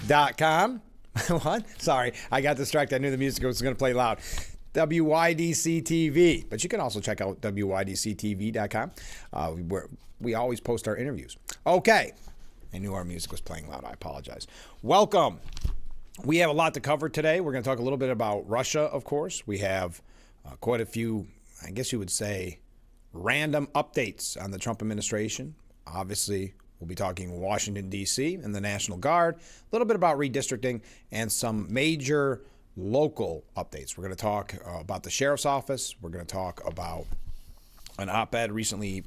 WYDC.com. What? Sorry, I got distracted. I knew the music was going to play loud. WYDC TV. But you can also check out WYDCTV.com. Where we always post our interviews. Okay. I knew our music was playing loud. I apologize. Welcome. We have a lot to cover today. We're going to talk a little bit about Russia, of course. We have quite a few, I guess you would say, random updates on the Trump administration. Obviously, we'll be talking Washington, D.C. and the National Guard, a little bit about redistricting, and some major local updates. We're going to talk about the sheriff's office. We're going to talk about an op-ed recently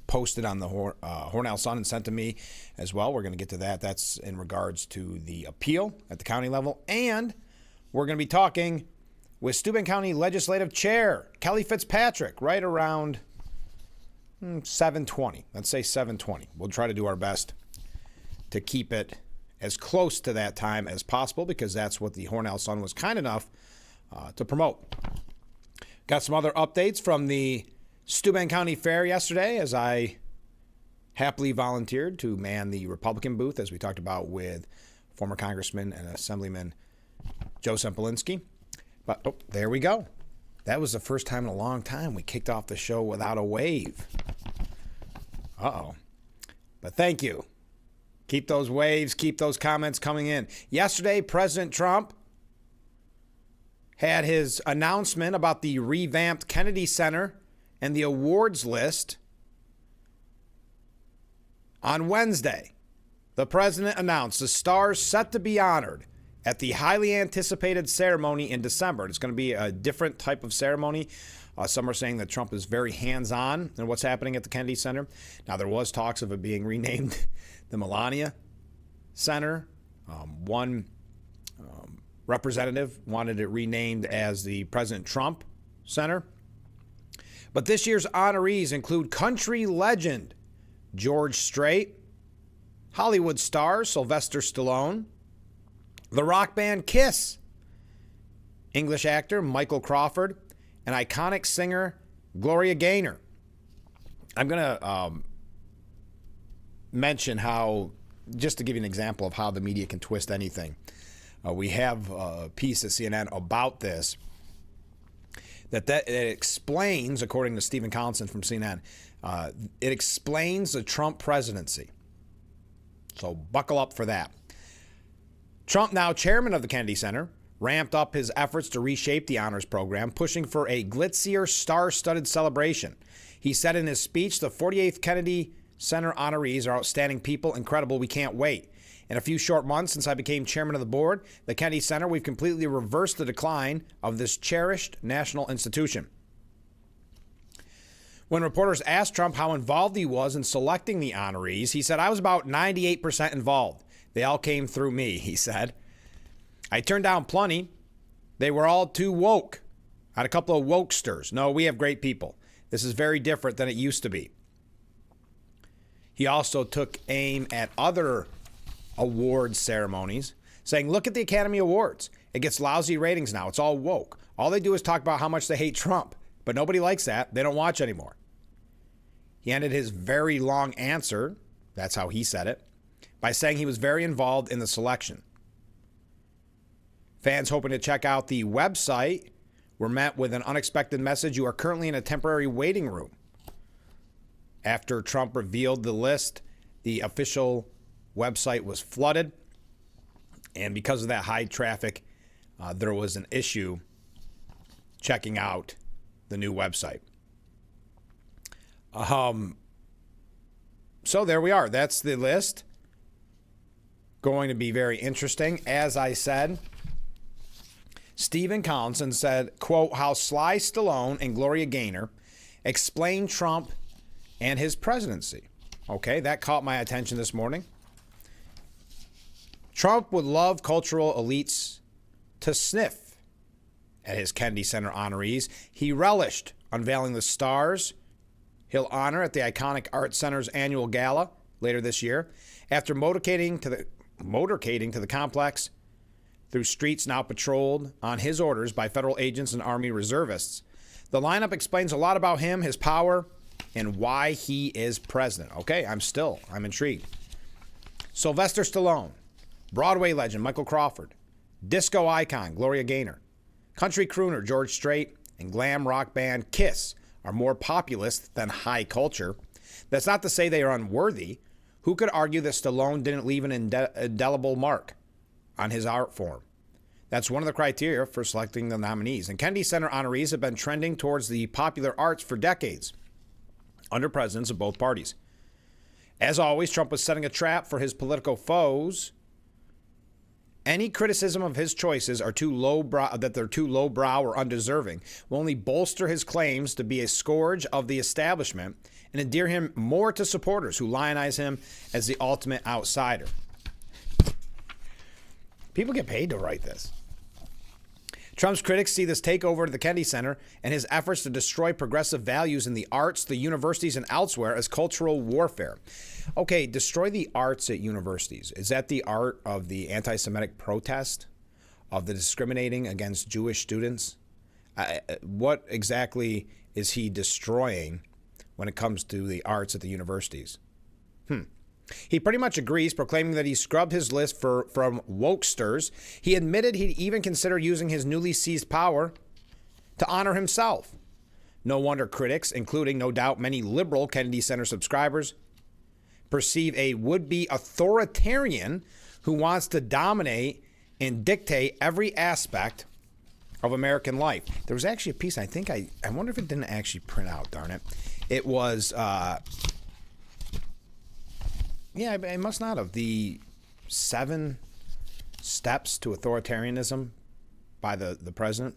posted on the Hornell Sun and sent to me as well. We're going to get to that. That's in regards to the appeal at the county level. And we're going to be talking with Steuben County Legislative Chair Kelly Fitzpatrick right around 7:20. Let's say 7:20. We'll try to do our best to keep it as close to that time as possible because that's what the Hornell Sun was kind enough to promote. Got some other updates from the Steuben County Fair yesterday as I happily volunteered to man the Republican booth, as we talked about with former Congressman and Assemblyman Joe Sempolinski. But there we go. That was the first time in a long time we kicked off the show without a wave. Uh-oh. But thank you. Keep those waves, keep those comments coming in. Yesterday, President Trump had his announcement about the revamped Kennedy Center and the awards list. On Wednesday, the president announced the stars set to be honored at the highly anticipated ceremony in December. It's going to be a different type of ceremony. Some are saying that Trump is very hands-on in what's happening at the Kennedy Center. Now, there was talks of it being renamed the Melania Center. One representative wanted it renamed as the President Trump Center. But this year's honorees include country legend George Strait, Hollywood star Sylvester Stallone, the rock band Kiss, English actor Michael Crawford, and iconic singer Gloria Gaynor. I'm going to mention how, just to give you an example of how the media can twist anything. We have a piece at CNN about this that it explains, according to Stephen Collinson from CNN, it explains the Trump presidency. So buckle up for that. Trump, now chairman of the Kennedy Center, ramped up his efforts to reshape the honors program, pushing for a glitzier, star-studded celebration. He said in his speech, the 48th Kennedy Center honorees are outstanding people, incredible, we can't wait. In a few short months since I became chairman of the board, the Kennedy Center, we've completely reversed the decline of this cherished national institution. When reporters asked Trump how involved he was in selecting the honorees, he said, I was about 98% involved. They all came through me, he said. I turned down plenty. They were all too woke. I had a couple of wokesters. No, we have great people. This is very different than it used to be. He also took aim at other awards ceremonies, saying, look at the Academy Awards. It gets lousy ratings now. It's all woke. All they do is talk about how much they hate Trump, but nobody likes that. They don't watch anymore. He ended his very long answer, that's how he said it, by saying he was very involved in the selection. Fans hoping to check out the website were met with an unexpected message. You are currently in a temporary waiting room. After Trump revealed the list, the official website was flooded. And because of that high traffic, there was an issue checking out the new website. So there we are. That's the list. Going to be very interesting. As I said, Stephen Collinson said, quote, how Sly Stallone and Gloria Gaynor explained Trump and his presidency. Okay, that caught my attention this morning. Trump would love cultural elites to sniff at his Kennedy Center honorees. He relished unveiling the stars he'll honor at the iconic Art Center's annual gala later this year. After motorcading to the complex through streets now patrolled on his orders by federal agents and Army reservists, the lineup explains a lot about him, his power, and why he is president. Okay, I'm intrigued. Sylvester Stallone, Broadway legend Michael Crawford, disco icon Gloria Gaynor, country crooner George Strait, and glam rock band Kiss are more populist than high culture. That's not to say they are unworthy. Who could argue that Stallone didn't leave an indelible mark on his art form? That's one of the criteria for selecting the nominees. And Kennedy Center honorees have been trending towards the popular arts for decades, under presidents of both parties. As always, Trump was setting a trap for his political foes. Any criticism of his choices that they're too lowbrow or undeserving will only bolster his claims to be a scourge of the establishment and endear him more to supporters who lionize him as the ultimate outsider. People get paid to write this. Trump's critics see this takeover of the Kennedy Center and his efforts to destroy progressive values in the arts, the universities, and elsewhere as cultural warfare. Okay, destroy the arts at universities. Is that the art of the anti-Semitic protest, of the discriminating against Jewish students? What exactly is he destroying when it comes to the arts at the universities? He pretty much agrees, proclaiming that he scrubbed his list from wokesters. He admitted he'd even consider using his newly seized power to honor himself. No wonder critics, including no doubt many liberal Kennedy Center subscribers, perceive a would-be authoritarian who wants to dominate and dictate every aspect of American life. There was actually a piece, I wonder if it didn't actually print out, darn it. It was... Yeah, it must not have. The 7 steps to authoritarianism by the president.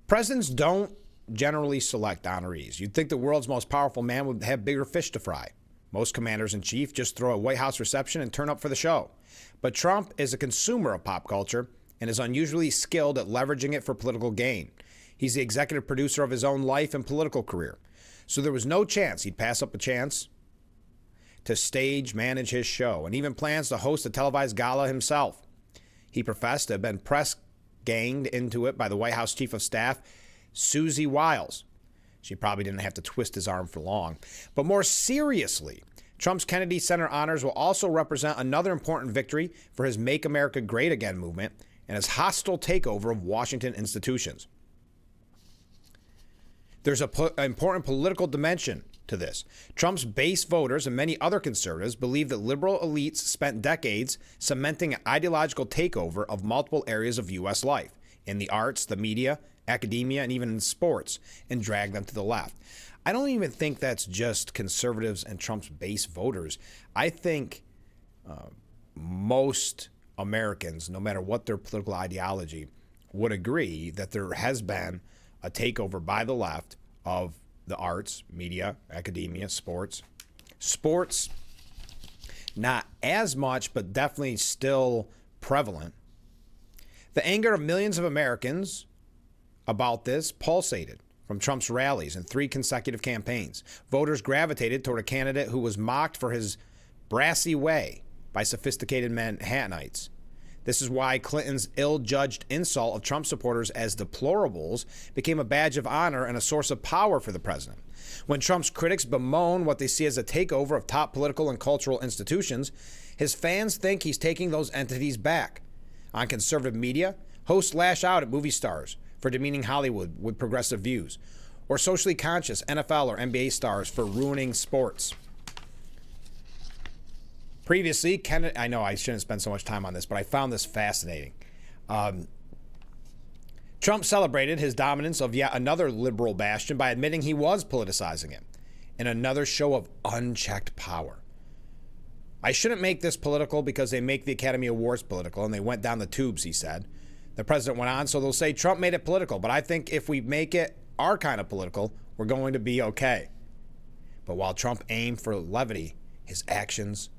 Presidents don't generally select honorees. You'd think the world's most powerful man would have bigger fish to fry. Most commanders-in-chief just throw a White House reception and turn up for the show. But Trump is a consumer of pop culture and is unusually skilled at leveraging it for political gain. He's the executive producer of his own life and political career. So there was no chance he'd pass up a chance to manage his show, and even plans to host a televised gala himself. He professed to have been press-ganged into it by the White House Chief of Staff, Susie Wiles. She probably didn't have to twist his arm for long. But more seriously, Trump's Kennedy Center honors will also represent another important victory for his Make America Great Again movement and his hostile takeover of Washington institutions. There's an important political dimension to this. Trump's base voters and many other conservatives believe that liberal elites spent decades cementing an ideological takeover of multiple areas of U.S. life, in the arts, the media, academia, and even in sports, and dragged them to the left. I don't even think that's just conservatives and Trump's base voters. I think most Americans, no matter what their political ideology, would agree that there has been a takeover by the left of the arts, media, academia, sports. Sports, not as much, but definitely still prevalent. The anger of millions of Americans about this pulsated from Trump's rallies in 3 consecutive campaigns. Voters gravitated toward a candidate who was mocked for his brassy way by sophisticated Manhattanites. This is why Clinton's ill-judged insult of Trump supporters as deplorables became a badge of honor and a source of power for the president. When Trump's critics bemoan what they see as a takeover of top political and cultural institutions, his fans think he's taking those entities back. On conservative media, hosts lash out at movie stars for demeaning Hollywood with progressive views, or socially conscious NFL or NBA stars for ruining sports. Previously, I know I shouldn't spend so much time on this, but I found this fascinating. Trump celebrated his dominance of yet another liberal bastion by admitting he was politicizing it in another show of unchecked power. I shouldn't make this political because they make the Academy Awards political, and they went down the tubes, he said. The president went on, so they'll say Trump made it political, but I think if we make it our kind of political, we're going to be okay. But while Trump aimed for levity, his actions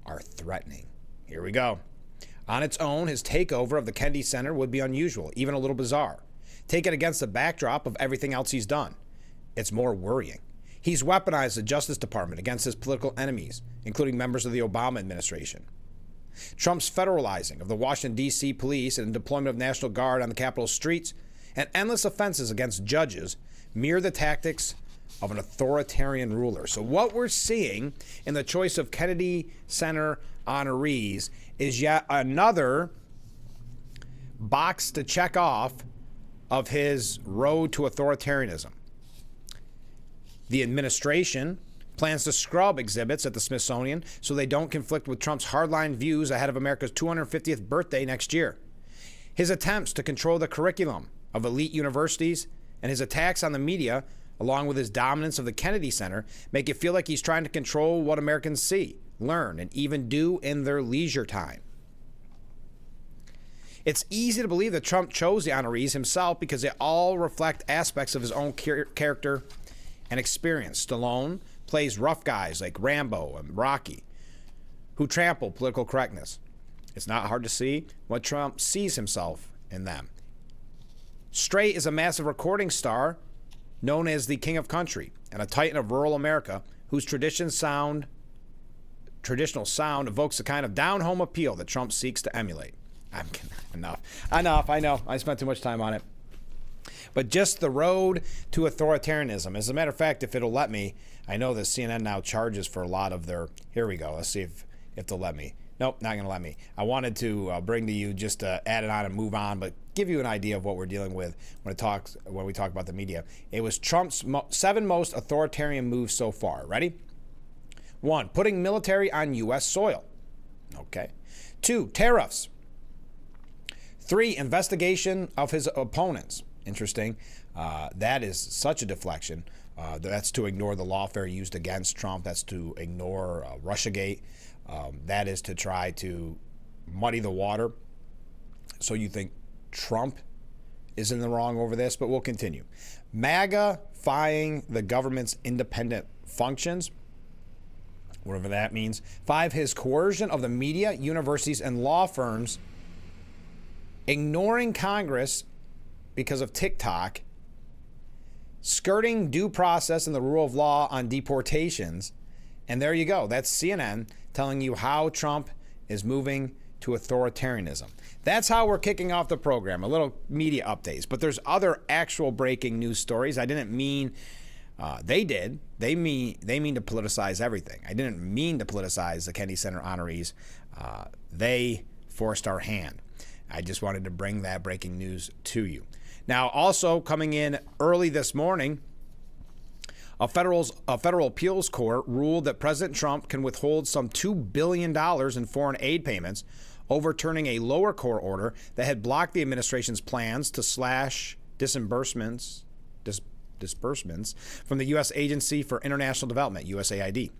are threatening. Here we go. On its own, his takeover of the Kennedy Center would be unusual, even a little bizarre. Taken against the backdrop of everything else he's done, it's more worrying. He's weaponized the Justice Department against his political enemies, including members of the Obama administration. Trump's federalizing of the Washington, D.C. police and deployment of National Guard on the Capitol streets and endless offenses against judges mirror the tactics of an authoritarian ruler. So what we're seeing in the choice of Kennedy Center honorees is yet another box to check off of his road to authoritarianism. The administration plans to scrub exhibits at the Smithsonian so they don't conflict with Trump's hardline views ahead of America's 250th birthday next year. His attempts to control the curriculum of elite universities and his attacks on the media, along with his dominance of the Kennedy Center, make it feel like he's trying to control what Americans see, learn, and even do in their leisure time. It's easy to believe that Trump chose the honorees himself because they all reflect aspects of his own character and experience. Stallone plays rough guys like Rambo and Rocky, who trample political correctness. It's not hard to see what Trump sees himself in them. Strait is a massive recording star known as the King of Country and a titan of rural America whose traditional sound evokes the kind of down-home appeal that Trump seeks to emulate. I'm kidding. Enough. I know. I spent too much time on it. But just the road to authoritarianism. As a matter of fact, if it'll let me, I know that CNN now charges for a lot of their... Here we go. Let's see if they'll let me. Nope, not going to let me. I wanted to bring to you just to add it on and move on, but give you an idea of what we're dealing with when we talk about the media. It was Trump's 7 most authoritarian moves so far. Ready? 1, putting military on U.S. soil. Okay. 2, tariffs. 3, investigation of his opponents. Interesting. That is such a deflection. That's to ignore the lawfare used against Trump. That's to ignore Russiagate. That is to try to muddy the water. So you think Trump is in the wrong over this, but we'll continue. MAGA-fying the government's independent functions, whatever that means. 5, his coercion of the media, universities, and law firms, ignoring Congress because of TikTok, skirting due process and the rule of law on deportations. And there you go. That's CNN telling you how Trump is moving to authoritarianism. That's how we're kicking off the program. A little media updates. But there's other actual breaking news stories. I didn't mean they did. They mean to politicize everything. I didn't mean to politicize the Kennedy Center honorees. They forced our hand. I just wanted to bring that breaking news to you. Now, also coming in early this morning, a federal appeals court ruled that President Trump can withhold some $2 billion in foreign aid payments, overturning a lower court order that had blocked the administration's plans to slash disbursements from the U.S. Agency for International Development, USAID.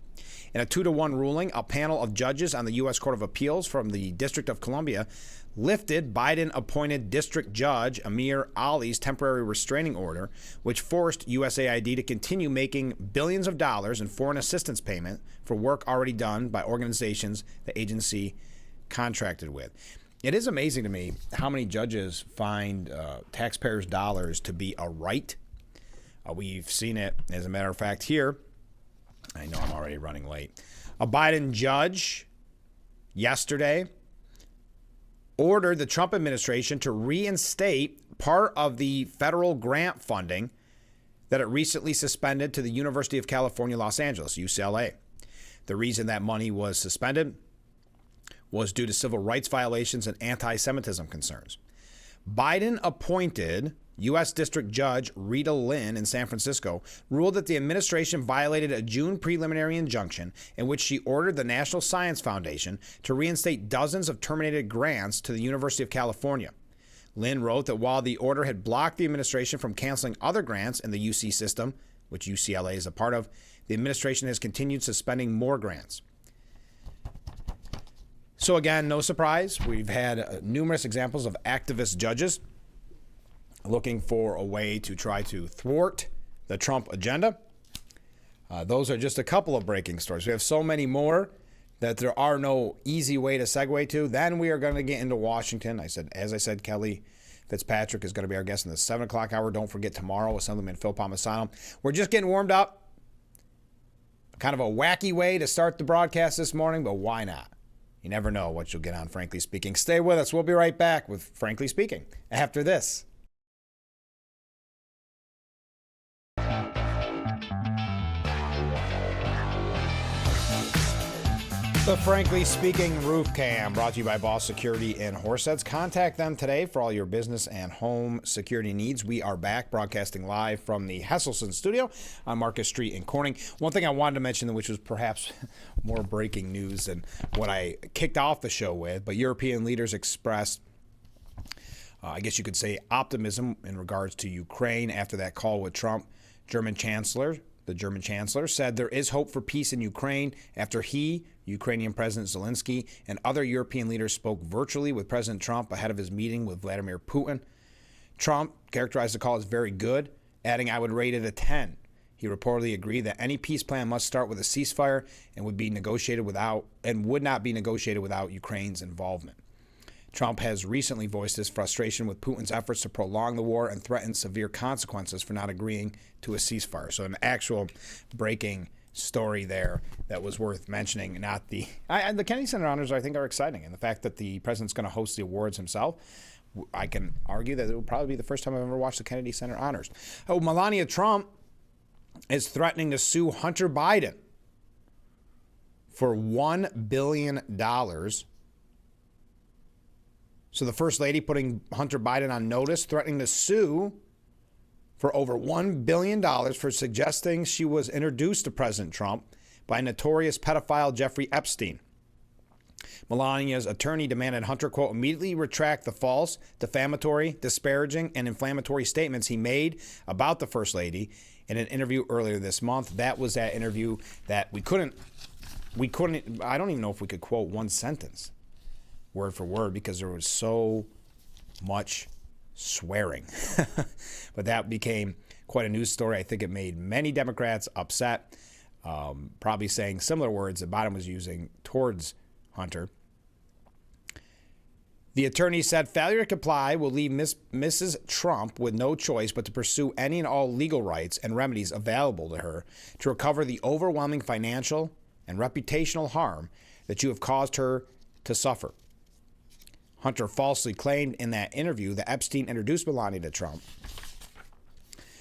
In a 2-1 ruling, a panel of judges on the U.S. Court of Appeals from the District of Columbia lifted Biden-appointed District Judge Amir Ali's temporary restraining order, which forced USAID to continue making billions of dollars in foreign assistance payment for work already done by organizations the agency contracted with. It is amazing to me how many judges find taxpayers' dollars to be a right. We've seen it, as a matter of fact, here. I know I'm already running late. A Biden judge yesterday ordered the Trump administration to reinstate part of the federal grant funding that it recently suspended to the University of California, Los Angeles, UCLA. The reason that money was suspended was due to civil rights violations and anti-Semitism concerns. Biden appointed U.S. District Judge Rita Lynn in San Francisco ruled that the administration violated a June preliminary injunction in which she ordered the National Science Foundation to reinstate dozens of terminated grants to the University of California. Lynn wrote that while the order had blocked the administration from canceling other grants in the UC system, which UCLA is a part of, the administration has continued suspending more grants. So again, no surprise, we've had numerous examples of activist judges looking for a way to try to thwart the Trump agenda. Those are just a couple of breaking stories. We have so many more that there are no easy way to segue to. Then we are going to get into Washington. As I said, Kelly Fitzpatrick is going to be our guest in the 7 o'clock hour. Don't forget tomorrow, Assemblyman Phil Palmisano. We're just getting warmed up. Kind of a wacky way to start the broadcast this morning, but why not? You never know what you'll get on Frankly Speaking. Stay with us. We'll be right back with Frankly Speaking after this. The Frankly Speaking Roof Cam, brought to you by Boss Security in Horseheads. Contact them today for all your business and home security needs. We are back broadcasting live from the Hesselson studio on Marcus Street in Corning. One thing I wanted to mention, which was perhaps more breaking news than what I kicked off the show with, but European leaders expressed, I guess you could say, optimism in regards to Ukraine after that call with Trump. The German chancellor said there is hope for peace in Ukraine after Ukrainian President Zelensky, and other European leaders spoke virtually with President Trump ahead of his meeting with Vladimir Putin. Trump characterized the call as very good, adding, "I would rate it a 10. He reportedly agreed that any peace plan must start with a ceasefire and would not be negotiated without Ukraine's involvement. Trump has recently voiced his frustration with Putin's efforts to prolong the war and threatened severe consequences for not agreeing to a ceasefire. So an actual breaking story there that was worth mentioning. Not the Kennedy Center honors, I think, are exciting, and the fact that the president's going to host the awards himself, I can argue that it will probably be the first time I've ever watched the Kennedy Center honors. Melania Trump is threatening to sue Hunter Biden for $1 billion. So the First Lady putting Hunter Biden on notice, threatening to sue for over $1 billion for suggesting she was introduced to President Trump by notorious pedophile Jeffrey Epstein. Melania's attorney demanded Hunter, quote, immediately retract the false, defamatory, disparaging, and inflammatory statements he made about the First Lady in an interview earlier this month. That was that interview that we couldn't, I don't even know if we could quote one sentence word for word because there was so much swearing. But that became quite a news story. I think it made many Democrats upset, probably saying similar words that Biden was using towards Hunter. The attorney said failure to comply will leave Mrs. Trump with no choice but to pursue any and all legal rights and remedies available to her to recover the overwhelming financial and reputational harm that you have caused her to suffer. Hunter falsely claimed in that interview that Epstein introduced Melania to Trump.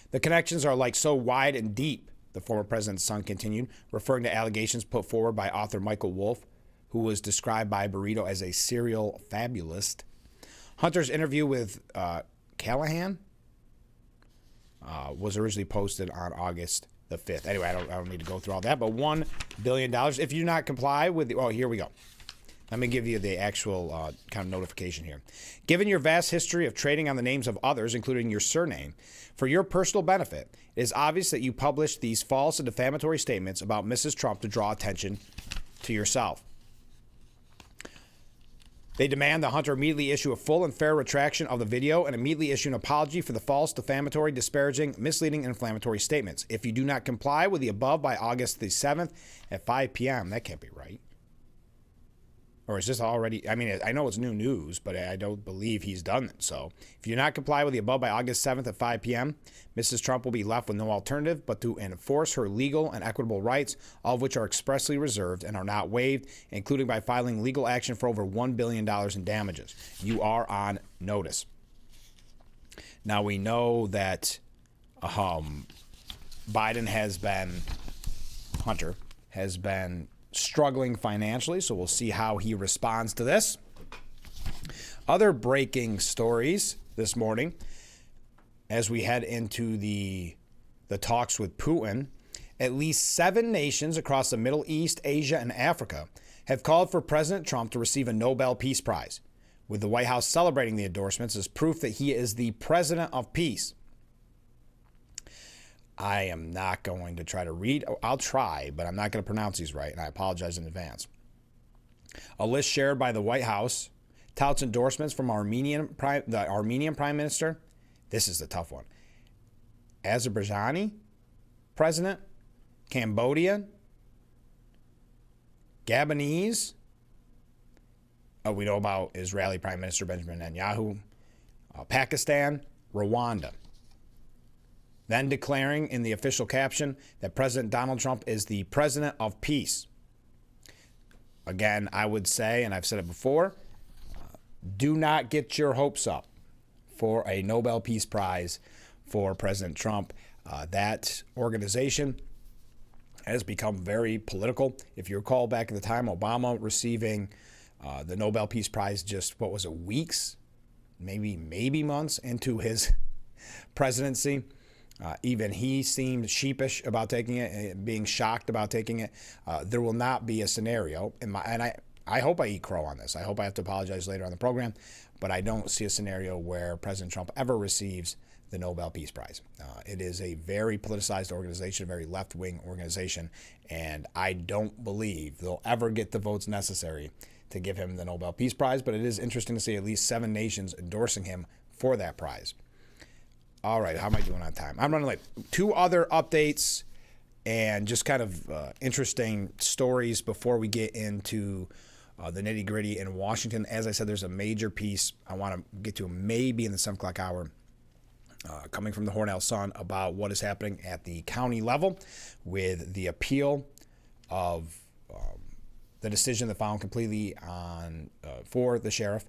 The connections are like so wide and deep, the former president's son continued, referring to allegations put forward by author Michael Wolff, who was described by Burrito as a serial fabulist. Hunter's interview with Callahan was originally posted on August the 5th. Anyway, I don't need to go through all that, but $1 billion. If you do not comply with here we go. Let me give you the actual kind of notification here. Given your vast history of trading on the names of others, including your surname, for your personal benefit, it is obvious that you published these false and defamatory statements about Mrs. Trump to draw attention to yourself. They demand that Hunter immediately issue a full and fair retraction of the video and immediately issue an apology for the false, defamatory, disparaging, misleading, and inflammatory statements. If you do not comply with the above by August the 7th at 5 p.m., that can't be right. Or is this already, I know it's new news, but I don't believe he's done it. So if you do not comply with the above by August 7th at 5 p.m., Mrs. Trump will be left with no alternative but to enforce her legal and equitable rights, all of which are expressly reserved and are not waived, including by filing legal action for over $1 billion in damages. You are on notice. Now we know that Hunter has been struggling financially, so we'll see how he responds to this. Other breaking stories this morning as we head into the talks with Putin. At least 7 nations across the Middle East, Asia, and Africa have called for President Trump to receive a Nobel Peace Prize, with the White House celebrating the endorsements as proof that he is the president of peace. I am not going to try to read. I'll try, but I'm not going to pronounce these right, and I apologize in advance. A list shared by the White House touts endorsements from the Armenian Prime Minister. This is the tough one. Azerbaijani President, Cambodia, Gabonese. We know about Israeli Prime Minister Benjamin Netanyahu, Pakistan, Rwanda. Then declaring in the official caption that President Donald Trump is the president of peace. Again, I would say, and I've said it before, do not get your hopes up for a Nobel Peace Prize for President Trump. That organization has become very political. If you recall back at the time, Obama receiving the Nobel Peace Prize just, what was it, weeks, maybe months into his presidency. Even he seemed sheepish about taking it, being shocked about taking it. There will not be a scenario, and I hope I eat crow on this. I hope I have to apologize later on the program, but I don't see a scenario where President Trump ever receives the Nobel Peace Prize. It is a very politicized organization, a very left-wing organization, and I don't believe they'll ever get the votes necessary to give him the Nobel Peace Prize, but it is interesting to see at least 7 nations endorsing him for that prize. All right, how am I doing on time? I'm running late. 2 other updates and just kind of interesting stories before we get into the nitty-gritty in Washington. As I said, there's a major piece I want to get to maybe in the 7 o'clock hour coming from the Hornell Sun about what is happening at the county level with the appeal of the decision that found completely on for the sheriff.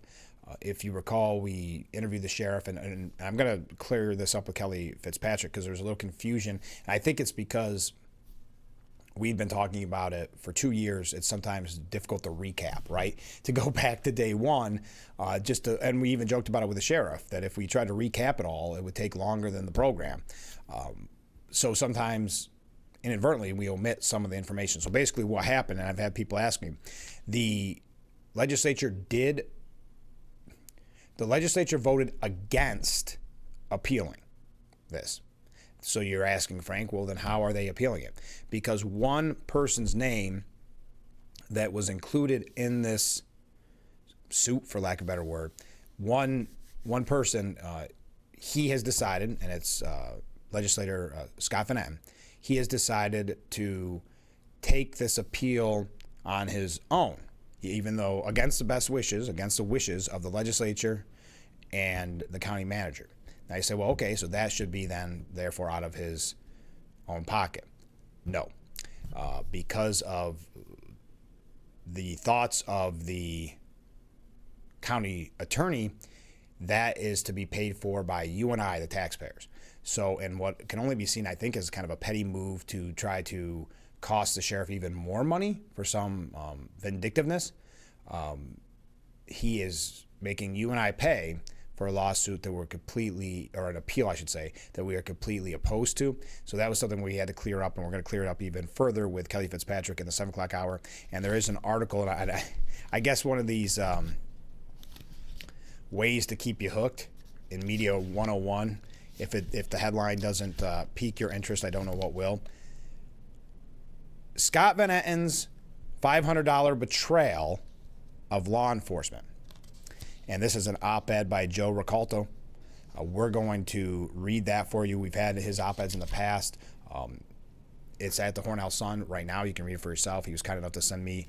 If you recall, we interviewed the sheriff, and I'm going to clear this up with Kelly Fitzpatrick because there's a little confusion. And I think it's because we've been talking about it for 2 years. It's sometimes difficult to recap, right? To go back to day one, and we even joked about it with the sheriff, that if we tried to recap it all, it would take longer than the program. So sometimes inadvertently we omit some of the information. So basically what happened, and I've had people ask me, the legislature voted against appealing this. So you're asking, Frank, well, then how are they appealing it? Because one person's name that was included in this suit, for lack of a better word, one person, he has decided, and it's legislator Scott Van Etten, he has decided to take this appeal on his own, even though against the wishes of the legislature and the county manager. Now you say, well, okay, so that should be then, therefore, out of his own pocket. No, because of the thoughts of the county attorney, that is to be paid for by you and I, the taxpayers. So, and what can only be seen, I think, as kind of a petty move to try to cost the sheriff even more money for some vindictiveness. He is making you and I pay for a lawsuit that we're completely, or an appeal, I should say, that we are completely opposed to. So that was something we had to clear up, and we're going to clear it up even further with Kelly Fitzpatrick in the 7 o'clock hour. And there is an article, and I guess one of these ways to keep you hooked in Media 101, if the headline doesn't pique your interest, I don't know what will. Scott Van Etten's $500 betrayal of law enforcement. And this is an op-ed by Joe Ricalto. We're going to read that for you. We've had his op-eds in the past. It's at the Hornell Sun right now. You can read it for yourself. He was kind enough to send me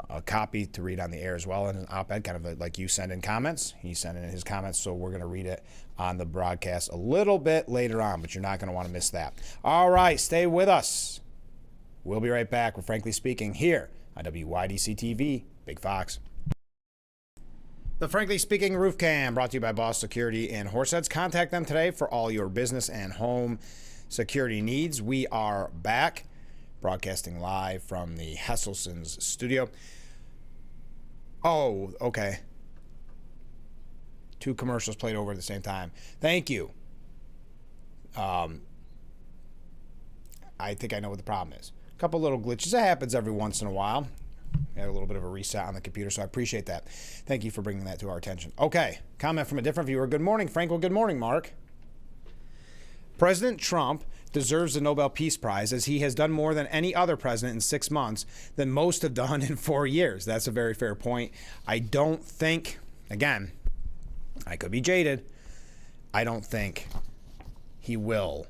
a copy to read on the air as well, and an op-ed, kind of like you send in comments. He sent in his comments, so we're going to read it on the broadcast a little bit later on, but you're not going to want to miss that. All right, stay with us. We'll be right back with Frankly Speaking here on WYDC TV, Big Fox. The Frankly Speaking Roof Cam, brought to you by Boss Security in Horseheads. Contact them today for all your business and home security needs. We are back, broadcasting live from the Hesselson's studio. Oh, okay. 2 commercials played over at the same time. Thank you. I think I know what the problem is. A couple little glitches. That happens every once in a while. Had a little bit of a reset on the computer, so I appreciate that. Thank you for bringing that to our attention. Okay, comment from a different viewer. Good morning, Frank. Well, good morning, Mark. President Trump deserves the Nobel Peace Prize as he has done more than any other president in 6 months than most have done in 4 years. That's a very fair point. I don't think, again, I could be jaded, I don't think he will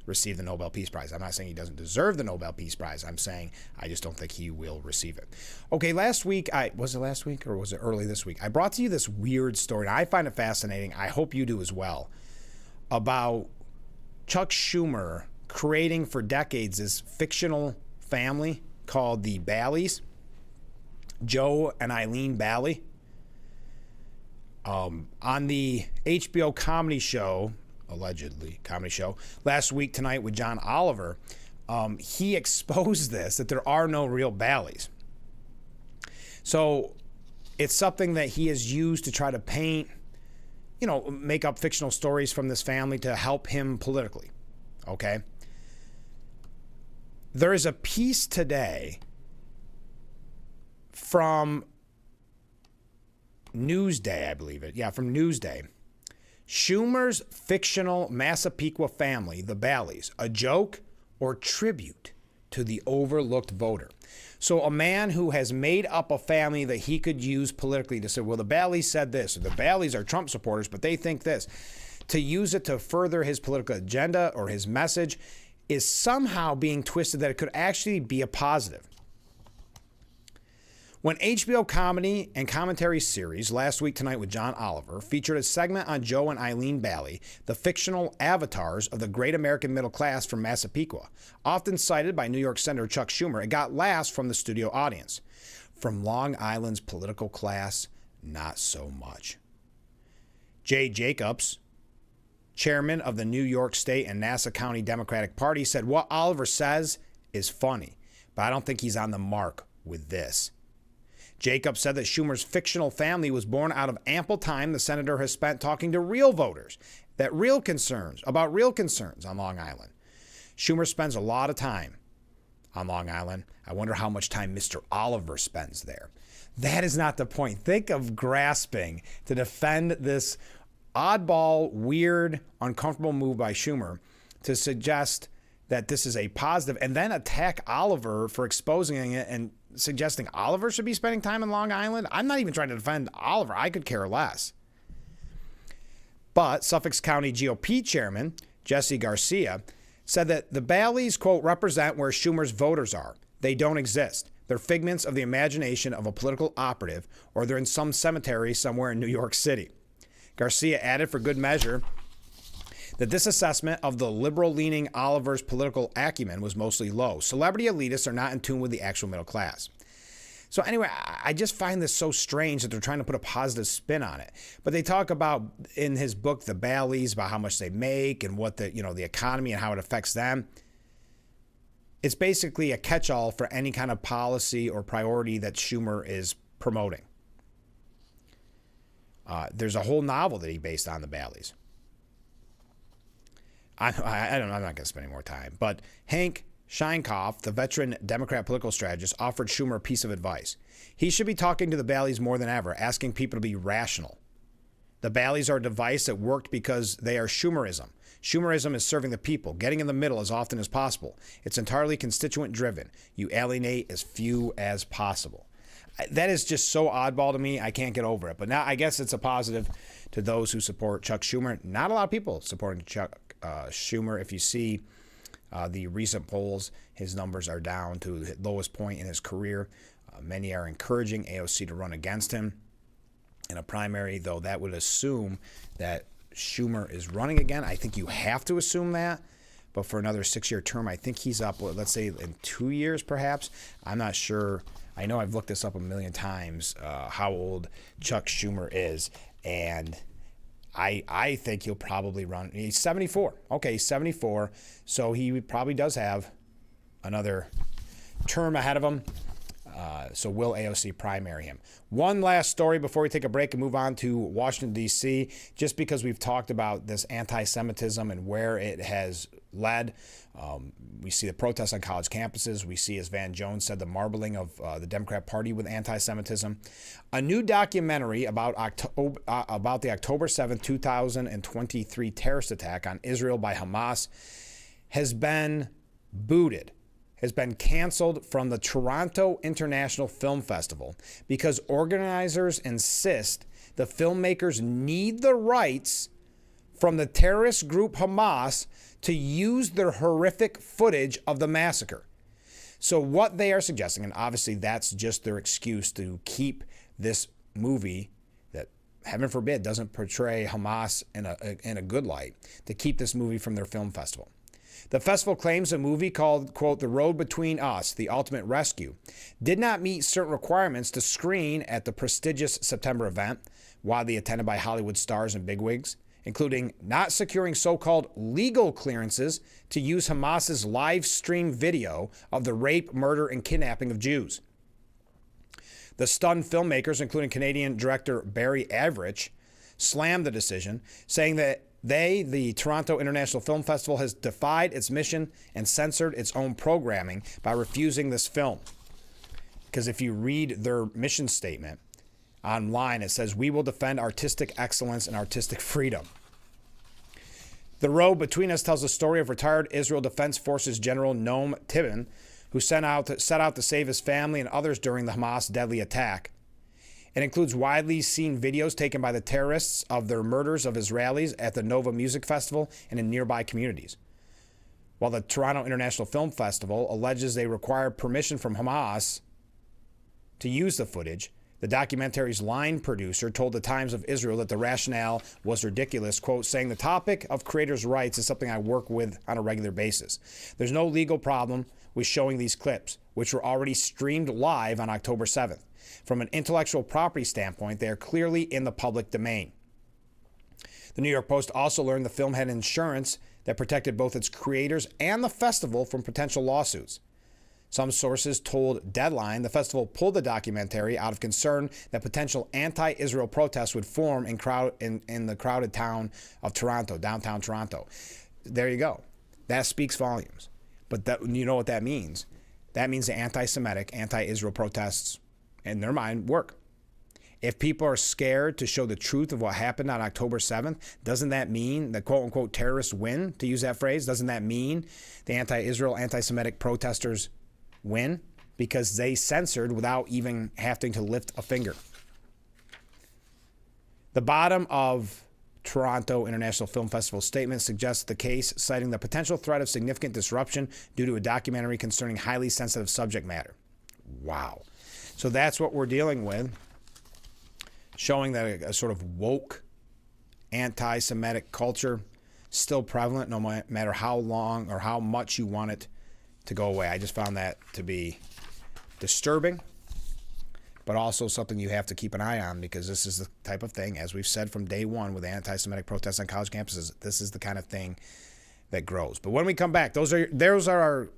receive the Nobel Peace Prize. I'm not saying he doesn't deserve the Nobel Peace Prize. I'm saying I just don't think he will receive it. Okay, last week, was it last week or was it early this week? I brought to you this weird story, and I find it fascinating. I hope you do as well, about Chuck Schumer creating for decades this fictional family called the Balleys, Joe and Eileen Balley. On the HBO comedy show, allegedly comedy show, last week tonight with John Oliver, he exposed this, that there are no real Bally's. So it's something that he has used to try to paint, make up fictional stories from this family to help him politically. Okay? There is a piece today from Newsday, I believe it. Yeah, from Newsday. Schumer's fictional Massapequa family, the Bally's, a joke or tribute to the overlooked voter. So a man who has made up a family that he could use politically to say, well, the Bally's said this, or the Bally's are Trump supporters, but they think this, to use it to further his political agenda or his message, is somehow being twisted that it could actually be a positive. When HBO comedy and commentary series Last Week Tonight with John Oliver featured a segment on Joe and Eileen Bally, the fictional avatars of the great American middle class from Massapequa, often cited by New York Senator Chuck Schumer, it got laughs from the studio audience. From Long Island's political class, not so much. Jay Jacobs, chairman of the New York State and Nassau County Democratic Party, said what Oliver says is funny, but I don't think he's on the mark with this. Jacobs said that Schumer's fictional family was born out of ample time the senator has spent talking to real voters about real concerns on Long Island. Schumer spends a lot of time on Long Island. I wonder how much time Mr. Oliver spends there. That is not the point. Think of grasping to defend this oddball, weird, uncomfortable move by Schumer to suggest that this is a positive and then attack Oliver for exposing it and suggesting Oliver should be spending time in Long Island. I'm not even trying to defend Oliver. I could care less. But Suffolk County GOP chairman Jesse Garcia said that the Bally's, quote, represent where Schumer's voters are. They don't exist. They're figments of the imagination of a political operative, or they're in some cemetery somewhere in New York City. Garcia added for good measure that this assessment of the liberal-leaning Oliver's political acumen was mostly low. Celebrity elitists are not in tune with the actual middle class. So anyway, I just find this so strange that they're trying to put a positive spin on it. But they talk about, in his book, the Bally's, about how much they make and what the economy and how it affects them. It's basically a catch-all for any kind of policy or priority that Schumer is promoting. There's a whole novel that he based on the Bally's. I'm not going to spend any more time. But Hank Scheinkoff, the veteran Democrat political strategist, offered Schumer a piece of advice. He should be talking to the Bally's more than ever, asking people to be rational. The Bally's are a device that worked because they are Schumerism. Schumerism is serving the people, getting in the middle as often as possible. It's entirely constituent driven. You alienate as few as possible. That is just so oddball to me. I can't get over it. But now I guess it's a positive to those who support Chuck Schumer. Not a lot of people supporting Chuck Schumer. If you see the recent polls, his numbers are down to the lowest point in his career. Many are encouraging AOC to run against him in a primary, though that would assume that Schumer is running again. I think you have to assume that. But for another 6-year term, I think he's up, let's say, in 2 years perhaps. I'm not sure. I know I've looked this up a million times, how old Chuck Schumer is. And I think he'll probably run. He's 74. Okay, 74. So he probably does have another term ahead of him. So will AOC primary him? One last story before we take a break and move on to Washington, D.C., just because we've talked about this anti-Semitism and where it has led. We see the protests on college campuses. We see, as Van Jones said, the marbling of the Democrat Party with anti-Semitism. A new documentary about the October 7th, 2023 terrorist attack on Israel by Hamas has been booted, has been canceled from the Toronto International Film Festival because organizers insist the filmmakers need the rights from the terrorist group Hamas to use their horrific footage of the massacre. So what they are suggesting, and obviously that's just their excuse to keep this movie that, heaven forbid, doesn't portray Hamas in a good light, to keep this movie from their film festival. The festival claims a movie called, quote, The Road Between Us, The Ultimate Rescue, did not meet certain requirements to screen at the prestigious September event, widely attended by Hollywood stars and bigwigs. including not securing so-called legal clearances to use Hamas's live stream video of the rape, murder, and kidnapping of Jews. The stunned filmmakers, including Canadian director Barry Average, slammed the decision, saying that the Toronto International Film Festival, has defied its mission and censored its own programming by refusing this film. Because if you read their mission statement online, it says, "We will defend artistic excellence and artistic freedom." The Road Between Us tells the story of retired Israel Defense Forces General Noam Tibben, who set out to save his family and others during the Hamas deadly attack. It includes widely seen videos taken by the terrorists of their murders of Israelis at the Nova Music Festival and in nearby communities. While the Toronto International Film Festival alleges they required permission from Hamas to use the footage, the documentary's line producer told the Times of Israel that the rationale was ridiculous, quote, saying, "The topic of creators' rights is something I work with on a regular basis. There's no legal problem with showing these clips, which were already streamed live on October 7th. From an intellectual property standpoint, they are clearly in the public domain." The New York Post also learned the film had insurance that protected both its creators and the festival from potential lawsuits. Some sources told Deadline the festival pulled the documentary out of concern that potential anti-Israel protests would form in the crowded town of Toronto, downtown Toronto. There you go. That speaks volumes. But you know what that means? That means the anti-Semitic, anti-Israel protests, in their mind, work. If people are scared to show the truth of what happened on October 7th, doesn't that mean the quote-unquote terrorists win, to use that phrase? Doesn't that mean the anti-Israel, anti-Semitic protesters win? Because they censored without even having to lift a finger. The bottom of Toronto International Film Festival statement suggests the case, citing the potential threat of significant disruption due to a documentary concerning highly sensitive subject matter. Wow. So that's what we're dealing with, showing that a sort of woke anti-Semitic culture still prevalent no matter how long or how much you want it to go away. I just found that to be disturbing, but also something you have to keep an eye on, because this is the type of thing, as we've said from day one with anti-Semitic protests on college campuses, this is the kind of thing that grows. But when we come back, those are our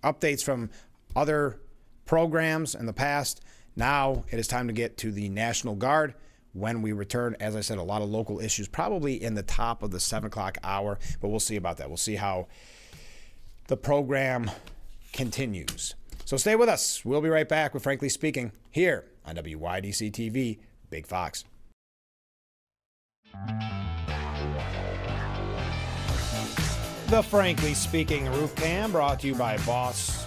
updates from other programs in the past. Now it is time to get to the National Guard. When we return, as I said, a lot of local issues, probably in the top of the 7 o'clock hour, but we'll see about that. We'll see how the program continues. So stay with us. We'll be right back with Frankly Speaking here on WYDC TV, Big Fox. The Frankly Speaking Roof Cam, brought to you by Boss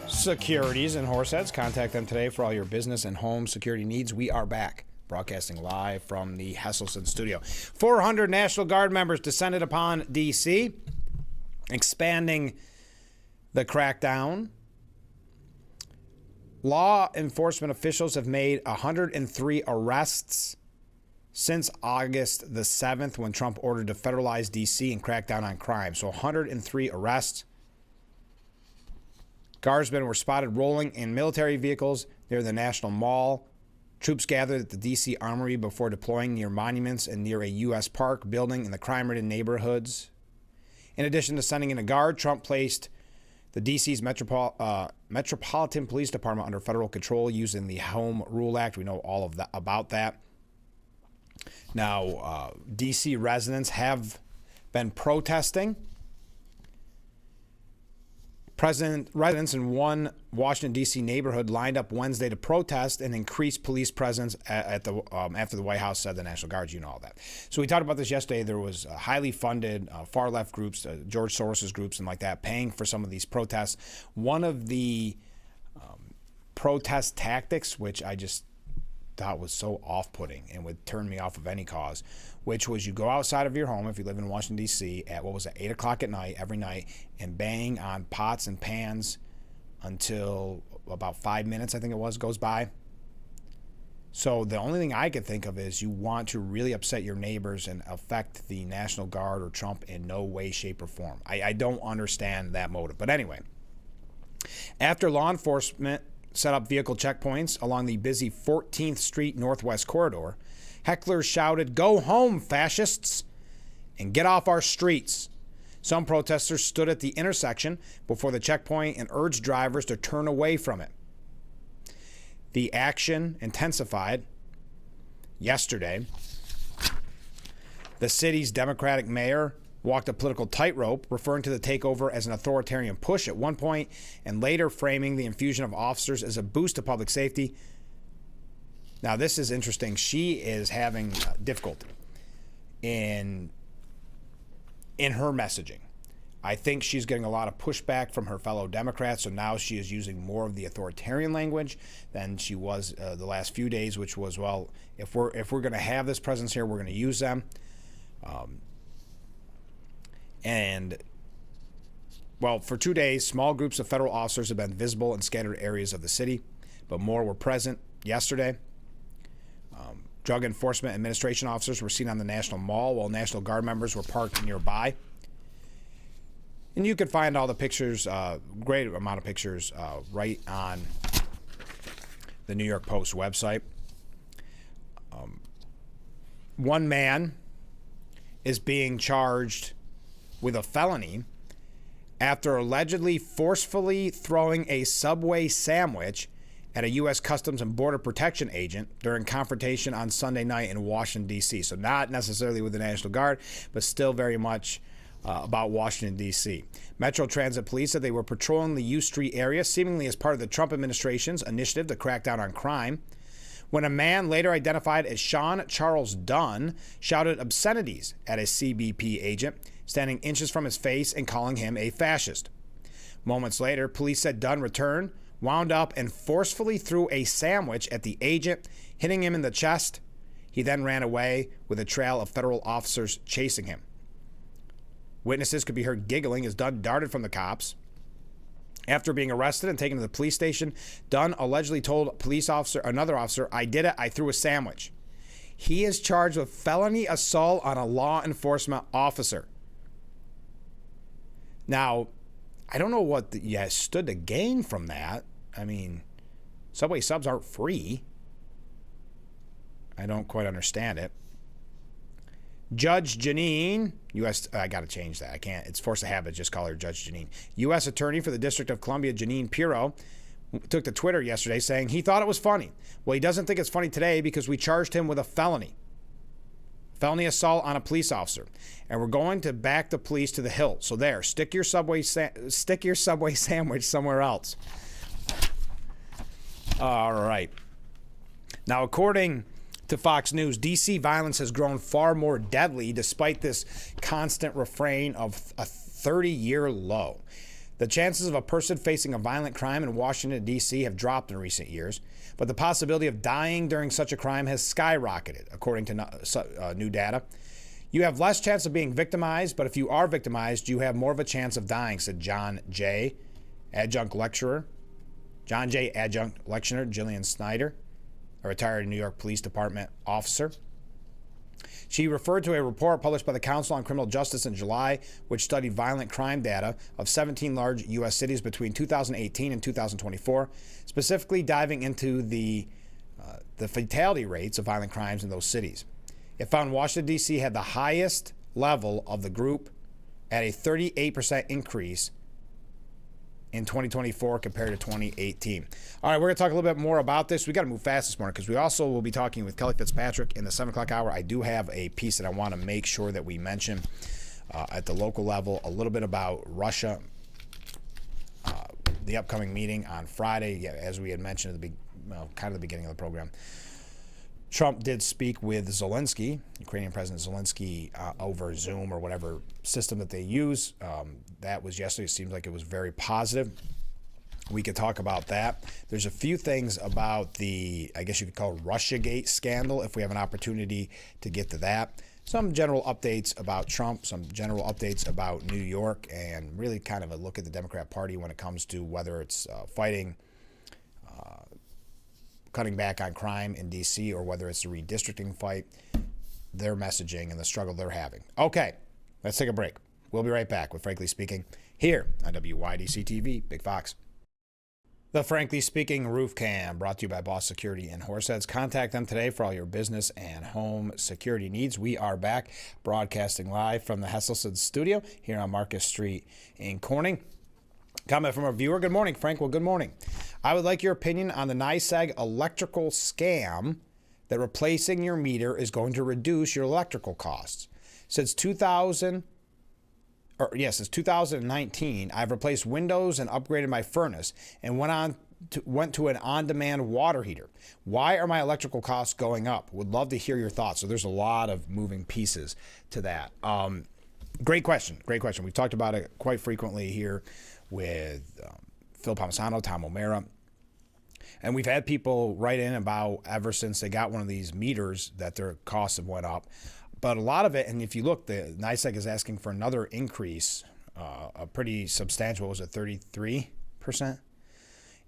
Securities in Horseheads. Contact them today for all your business and home security needs. We are back, broadcasting live from the Hesselson studio. 400 National Guard members descended upon D.C., expanding the crackdown. Law enforcement officials have made 103 arrests since August the 7th, when Trump ordered to federalize D.C. and crack down on crime. So 103 arrests. Guardsmen were spotted rolling in military vehicles near the National Mall. Troops gathered at the D.C. Armory before deploying near monuments and near a U.S. Park building in the crime-ridden neighborhoods. In addition to sending in a guard, Trump placed the D.C.'s Metropolitan Police Department under federal control using the Home Rule Act. We know all of that about that. Now, D.C. residents have been protesting. Residents in one Washington, D.C. neighborhood lined up Wednesday to protest and increase police presence after the White House said the National Guard. You know all that. So we talked about this yesterday. There was highly funded far-left groups, George Soros's groups and like that, paying for some of these protests. One of the protest tactics, which I just thought was so off-putting and would turn me off of any cause, which was you go outside of your home if you live in Washington, D.C. at, 8 o'clock at night, every night, and bang on pots and pans until about 5 minutes, I think it was, goes by. So the only thing I could think of is you want to really upset your neighbors and affect the National Guard or Trump in no way, shape, or form. I don't understand that motive. But anyway, after law enforcement set up vehicle checkpoints along the busy 14th Street Northwest corridor, hecklers shouted, "Go home, fascists!" and get off our streets. Some protesters stood at the intersection before the checkpoint and urged drivers to turn away from it. The action intensified yesterday. The city's Democratic mayor walked a political tightrope, referring to the takeover as an authoritarian push at one point and later framing the infusion of officers as a boost to public safety. Now, this is interesting. She is having difficulty in her messaging. I think she's getting a lot of pushback from her fellow Democrats, so now she is using more of the authoritarian language than she was the last few days, which was, well, if we're going to have this presence here, we're going to use them. For 2 days, small groups of federal officers have been visible in scattered areas of the city, but more were present yesterday. Drug Enforcement Administration officers were seen on the National Mall, while National Guard members were parked nearby. And you can find all the pictures, great amount of pictures, right on the New York Post website. One man is being charged with a felony after allegedly forcefully throwing a Subway sandwich at a U.S. Customs and Border Protection agent during confrontation on Sunday night in Washington, D.C. So not necessarily with the National Guard, but still very much about Washington, D.C. Metro Transit Police said they were patrolling the U Street area, seemingly as part of the Trump administration's initiative to crack down on crime, when a man later identified as Sean Charles Dunn shouted obscenities at a CBP agent standing inches from his face and calling him a fascist. Moments later, police said Dunn returned, wound up, and forcefully threw a sandwich at the agent, hitting him in the chest. He then ran away with a trail of federal officers chasing him. Witnesses could be heard giggling as Dunn darted from the cops. After being arrested and taken to the police station, Dunn allegedly told another officer, "I did it, I threw a sandwich." He is charged with felony assault on a law enforcement officer. Now, I don't know what you stood to gain from that. I mean, Subway subs aren't free. I don't quite understand it. Judge Janine, I got to change that. I can't. It's force of habit. Just call her Judge Janine. U.S. Attorney for the District of Columbia, Janine Pirro, took to Twitter yesterday saying he thought it was funny. Well, he doesn't think it's funny today because we charged him with a felony assault on a police officer, and we're going to back the police to the hilt. So there, stick your Subway sandwich somewhere else. All right. Now, according to Fox News, D.C. violence has grown far more deadly despite this constant refrain of a 30-year low. The chances of a person facing a violent crime in Washington, D.C. have dropped in recent years, but the possibility of dying during such a crime has skyrocketed, according to new data. You have less chance of being victimized, but if you are victimized, you have more of a chance of dying, said John J., adjunct lecturer. Jillian Snyder, a retired New York Police Department officer. She referred to a report published by the Council on Criminal Justice in July, which studied violent crime data of 17 large U.S. cities between 2018 and 2024, specifically diving into the fatality rates of violent crimes in those cities. It found Washington, D.C. had the highest level of the group at a 38% increase in 2024 compared to 2018. All right, we're going to talk a little bit more about this. We got to move fast this morning because we also will be talking with Kelly Fitzpatrick in the 7 o'clock hour. I do have a piece that I want to make sure that we mention at the local level, a little bit about Russia, the upcoming meeting on Friday. Yeah, as we had mentioned at the beginning of the program, Trump did speak with Zelensky, Ukrainian President Zelensky, over Zoom or whatever system that they use. That was yesterday. It seems like it was very positive. We could talk about that. There's a few things about the, I guess you could call it Russiagate scandal, if we have an opportunity to get to that. Some general updates about Trump, some general updates about New York, and really kind of a look at the Democrat Party when it comes to whether it's fighting cutting back on crime in D.C. or whether it's a redistricting fight, their messaging and the struggle they're having. Okay, let's take a break. We'll be right back with Frankly Speaking here on WYDC TV, Big Fox. The Frankly Speaking Roof Cam, brought to you by Boss Security in Horseheads. Contact them today for all your business and home security needs. We are back broadcasting live from the Hesselson studio here on Marcus Street in Corning. Comment from a viewer. Good morning, Frank. Well, good morning. I would like your opinion on the NYSEG electrical scam that replacing your meter is going to reduce your electrical costs. Since 2019, I've replaced windows and upgraded my furnace and went to an on-demand water heater. Why are my electrical costs going up? Would love to hear your thoughts. So there's a lot of moving pieces to that. Great question. Great question. We've talked about it quite frequently here with Phil Palmisano, Tom O'Mara. And we've had people write in about ever since they got one of these meters that their costs have went up. But a lot of it, and if you look, the NYSEG is asking for another increase, a pretty substantial, what was it, 33%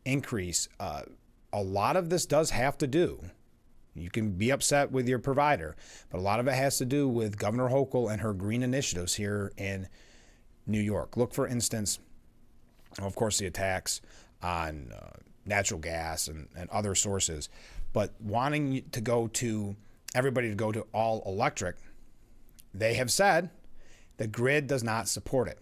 increase. A lot of this does have to do, you can be upset with your provider, but a lot of it has to do with Governor Hochul and her green initiatives here in New York. Look, for instance, of course, the attacks on natural gas and other sources, but wanting to go to everybody to go to all electric. They have said the grid does not support it.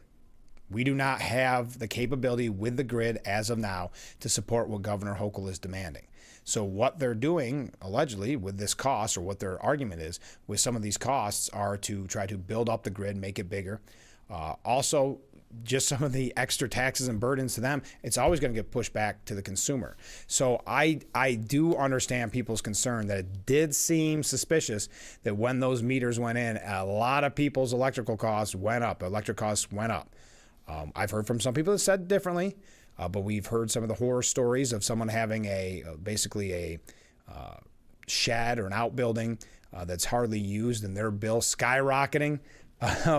We do not have the capability with the grid as of now to support what Governor Hochul is demanding. So what they're doing, allegedly, with this cost, or what their argument is with some of these costs, are to try to build up the grid, make it bigger. Also, just some of the extra taxes and burdens to them, it's always going to get pushed back to the consumer. So I do understand people's concern that it did seem suspicious that when those meters went in, a lot of people's electrical costs went up. Electric costs went up. I've heard from some people that said differently, but we've heard some of the horror stories of someone having basically a shed or an outbuilding that's hardly used, and their bill skyrocketing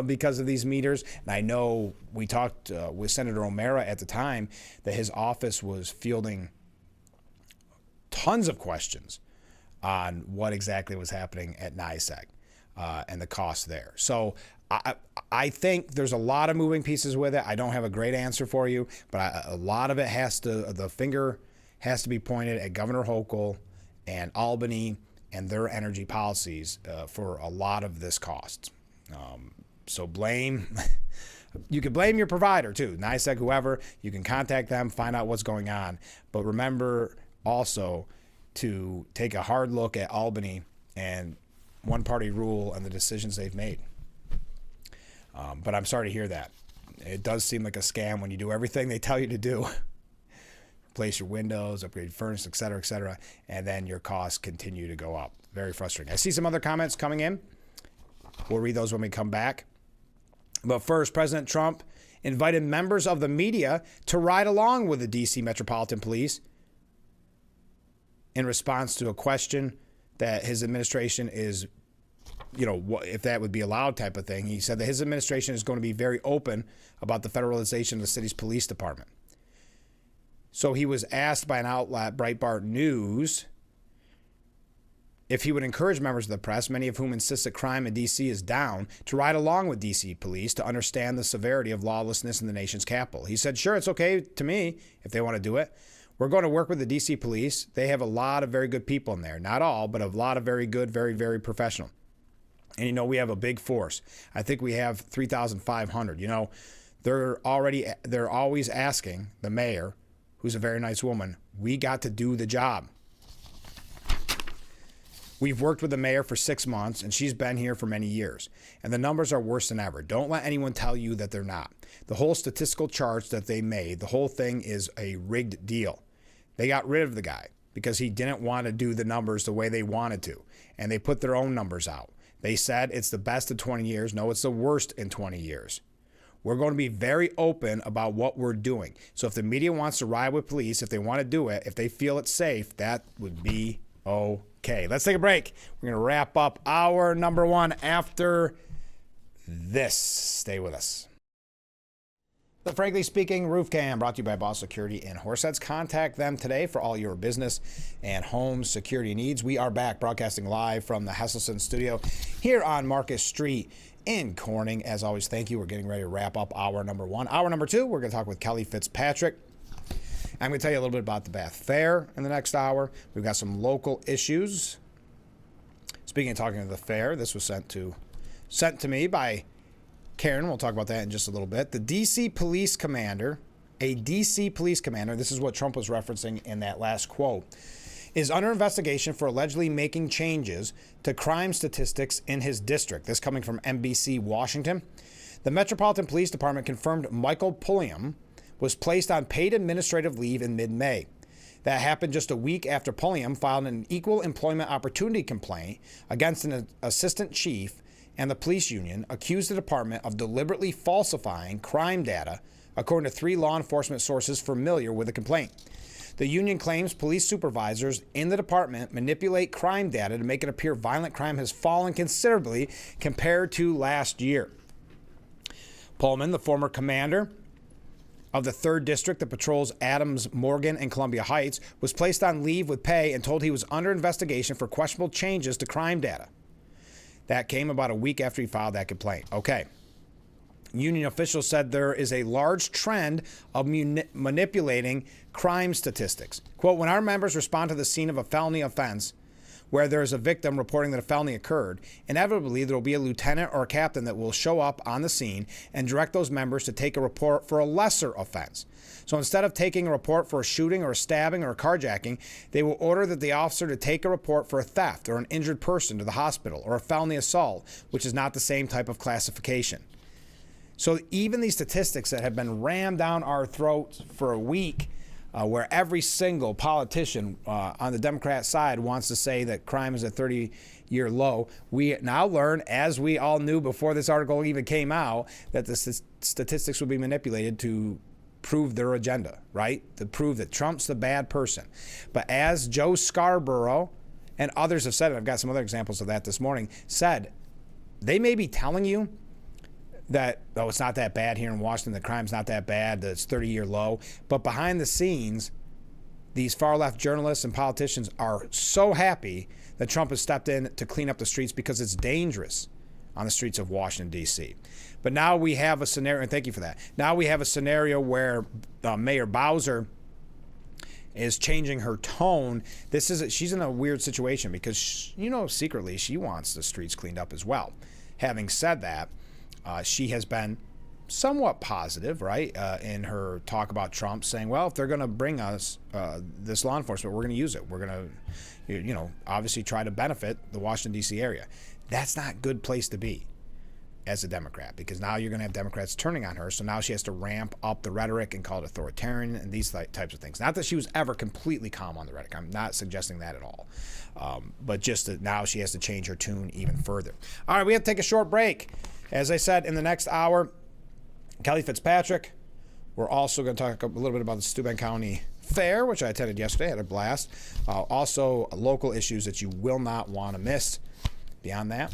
because of these meters. And I know we talked with Senator O'Mara at the time that his office was fielding tons of questions on what exactly was happening at NYSEG and the cost there. So I think there's a lot of moving pieces with it. I don't have a great answer for you, but a lot of it the finger has to be pointed at Governor Hochul and Albany and their energy policies for a lot of this cost. So you can blame your provider too, NYSEG, whoever. You can contact them, find out what's going on. But remember also to take a hard look at Albany and one-party rule and the decisions they've made. But I'm sorry to hear that. It does seem like a scam when you do everything they tell you to do. Replace your windows, upgrade your furnace, et cetera, and then your costs continue to go up. Very frustrating. I see some other comments coming in. We'll read those when we come back. But first, President Trump invited members of the media to ride along with the D.C. Metropolitan Police in response to a question that his administration is, if that would be allowed type of thing. He said that his administration is going to be very open about the federalization of the city's police department. So he was asked by an outlet, Breitbart News, if he would encourage members of the press, many of whom insist that crime in D.C. is down, to ride along with D.C. police to understand the severity of lawlessness in the nation's capital. He said, sure, it's okay to me if they want to do it. We're going to work with the D.C. police. They have a lot of very good people in there. Not all, but a lot of very good, very, very professional. And, we have a big force. I think we have 3,500. They're always asking the mayor, who's a very nice woman, we got to do the job. We've worked with the mayor for 6 months, and she's been here for many years. And the numbers are worse than ever. Don't let anyone tell you that they're not. The whole statistical charts that they made, the whole thing is a rigged deal. They got rid of the guy because he didn't want to do the numbers the way they wanted to. And they put their own numbers out. They said it's the best in 20 years. No, it's the worst in 20 years. We're going to be very open about what we're doing. So if the media wants to ride with police, if they want to do it, if they feel it's safe, that would be okay. Let's take a break. We're going to wrap up hour number 1 after this. Stay with us. The Frankly Speaking Roof Cam, brought to you by Boss Security in Horseheads. Contact them today for all your business and home security needs. We are back broadcasting live from the Hesselson studio here on Marcus Street in Corning. As always, thank you. We're getting ready to wrap up hour number 1. Hour number 2, we're going to talk with Kelly Fitzpatrick. I'm going to tell you a little bit about the Bath Fair in the next hour. We've got some local issues. Speaking of talking to the fair, this was sent to me by Karen. We'll talk about that in just a little bit. The D.C. police commander, this is what Trump was referencing in that last quote, is under investigation for allegedly making changes to crime statistics in his district. This coming from NBC Washington. The Metropolitan Police Department confirmed Michael Pulliam was placed on paid administrative leave in mid-May. That happened just a week after Pulliam filed an equal employment opportunity complaint against an assistant chief, and the police union accused the department of deliberately falsifying crime data, according to 3 law enforcement sources familiar with the complaint. The union claims police supervisors in the department manipulate crime data to make it appear violent crime has fallen considerably compared to last year. Pullman, the former commander of the 3rd District that patrols Adams, Morgan, and Columbia Heights, was placed on leave with pay and told he was under investigation for questionable changes to crime data. That came about a week after he filed that complaint. Okay. Union officials said there is a large trend of manipulating crime statistics. Quote, when our members respond to the scene of a felony offense where there is a victim reporting that a felony occurred, inevitably there will be a lieutenant or a captain that will show up on the scene and direct those members to take a report for a lesser offense. So instead of taking a report for a shooting or a stabbing or a carjacking, they will order that the officer to take a report for a theft or an injured person to the hospital or a felony assault, which is not the same type of classification. So even these statistics that have been rammed down our throats for a week, where every single politician on the Democrat side wants to say that crime is a 30-year low, we now learn, as we all knew before this article even came out, that the statistics will be manipulated to prove their agenda, right? To prove that Trump's the bad person. But as Joe Scarborough and others have said, and I've got some other examples of that this morning, said, they may be telling you that, oh, it's not that bad here in Washington, the crime's not that bad, that it's 30-year low. But behind the scenes, these far-left journalists and politicians are so happy that Trump has stepped in to clean up the streets because it's dangerous on the streets of Washington, D.C. But now we have a scenario, and thank you for that, now we have a scenario where Mayor Bowser is changing her tone. She's in a weird situation because, secretly she wants the streets cleaned up as well. Having said that, she has been somewhat positive, right, in her talk about Trump, saying, well, if they're going to bring us this law enforcement, we're going to use it. We're going to, obviously try to benefit the Washington, D.C. area. That's not a good place to be as a Democrat, because now you're going to have Democrats turning on her. So now she has to ramp up the rhetoric and call it authoritarian and these types of things. Not that she was ever completely calm on the rhetoric. I'm not suggesting that at all. But just that now she has to change her tune even further. All right, we have to take a short break. As I said, in the next hour, Kelly Fitzpatrick. We're also going to talk a little bit about the Steuben County Fair, which I attended yesterday. Had a blast. Also, local issues that you will not want to miss. Beyond that,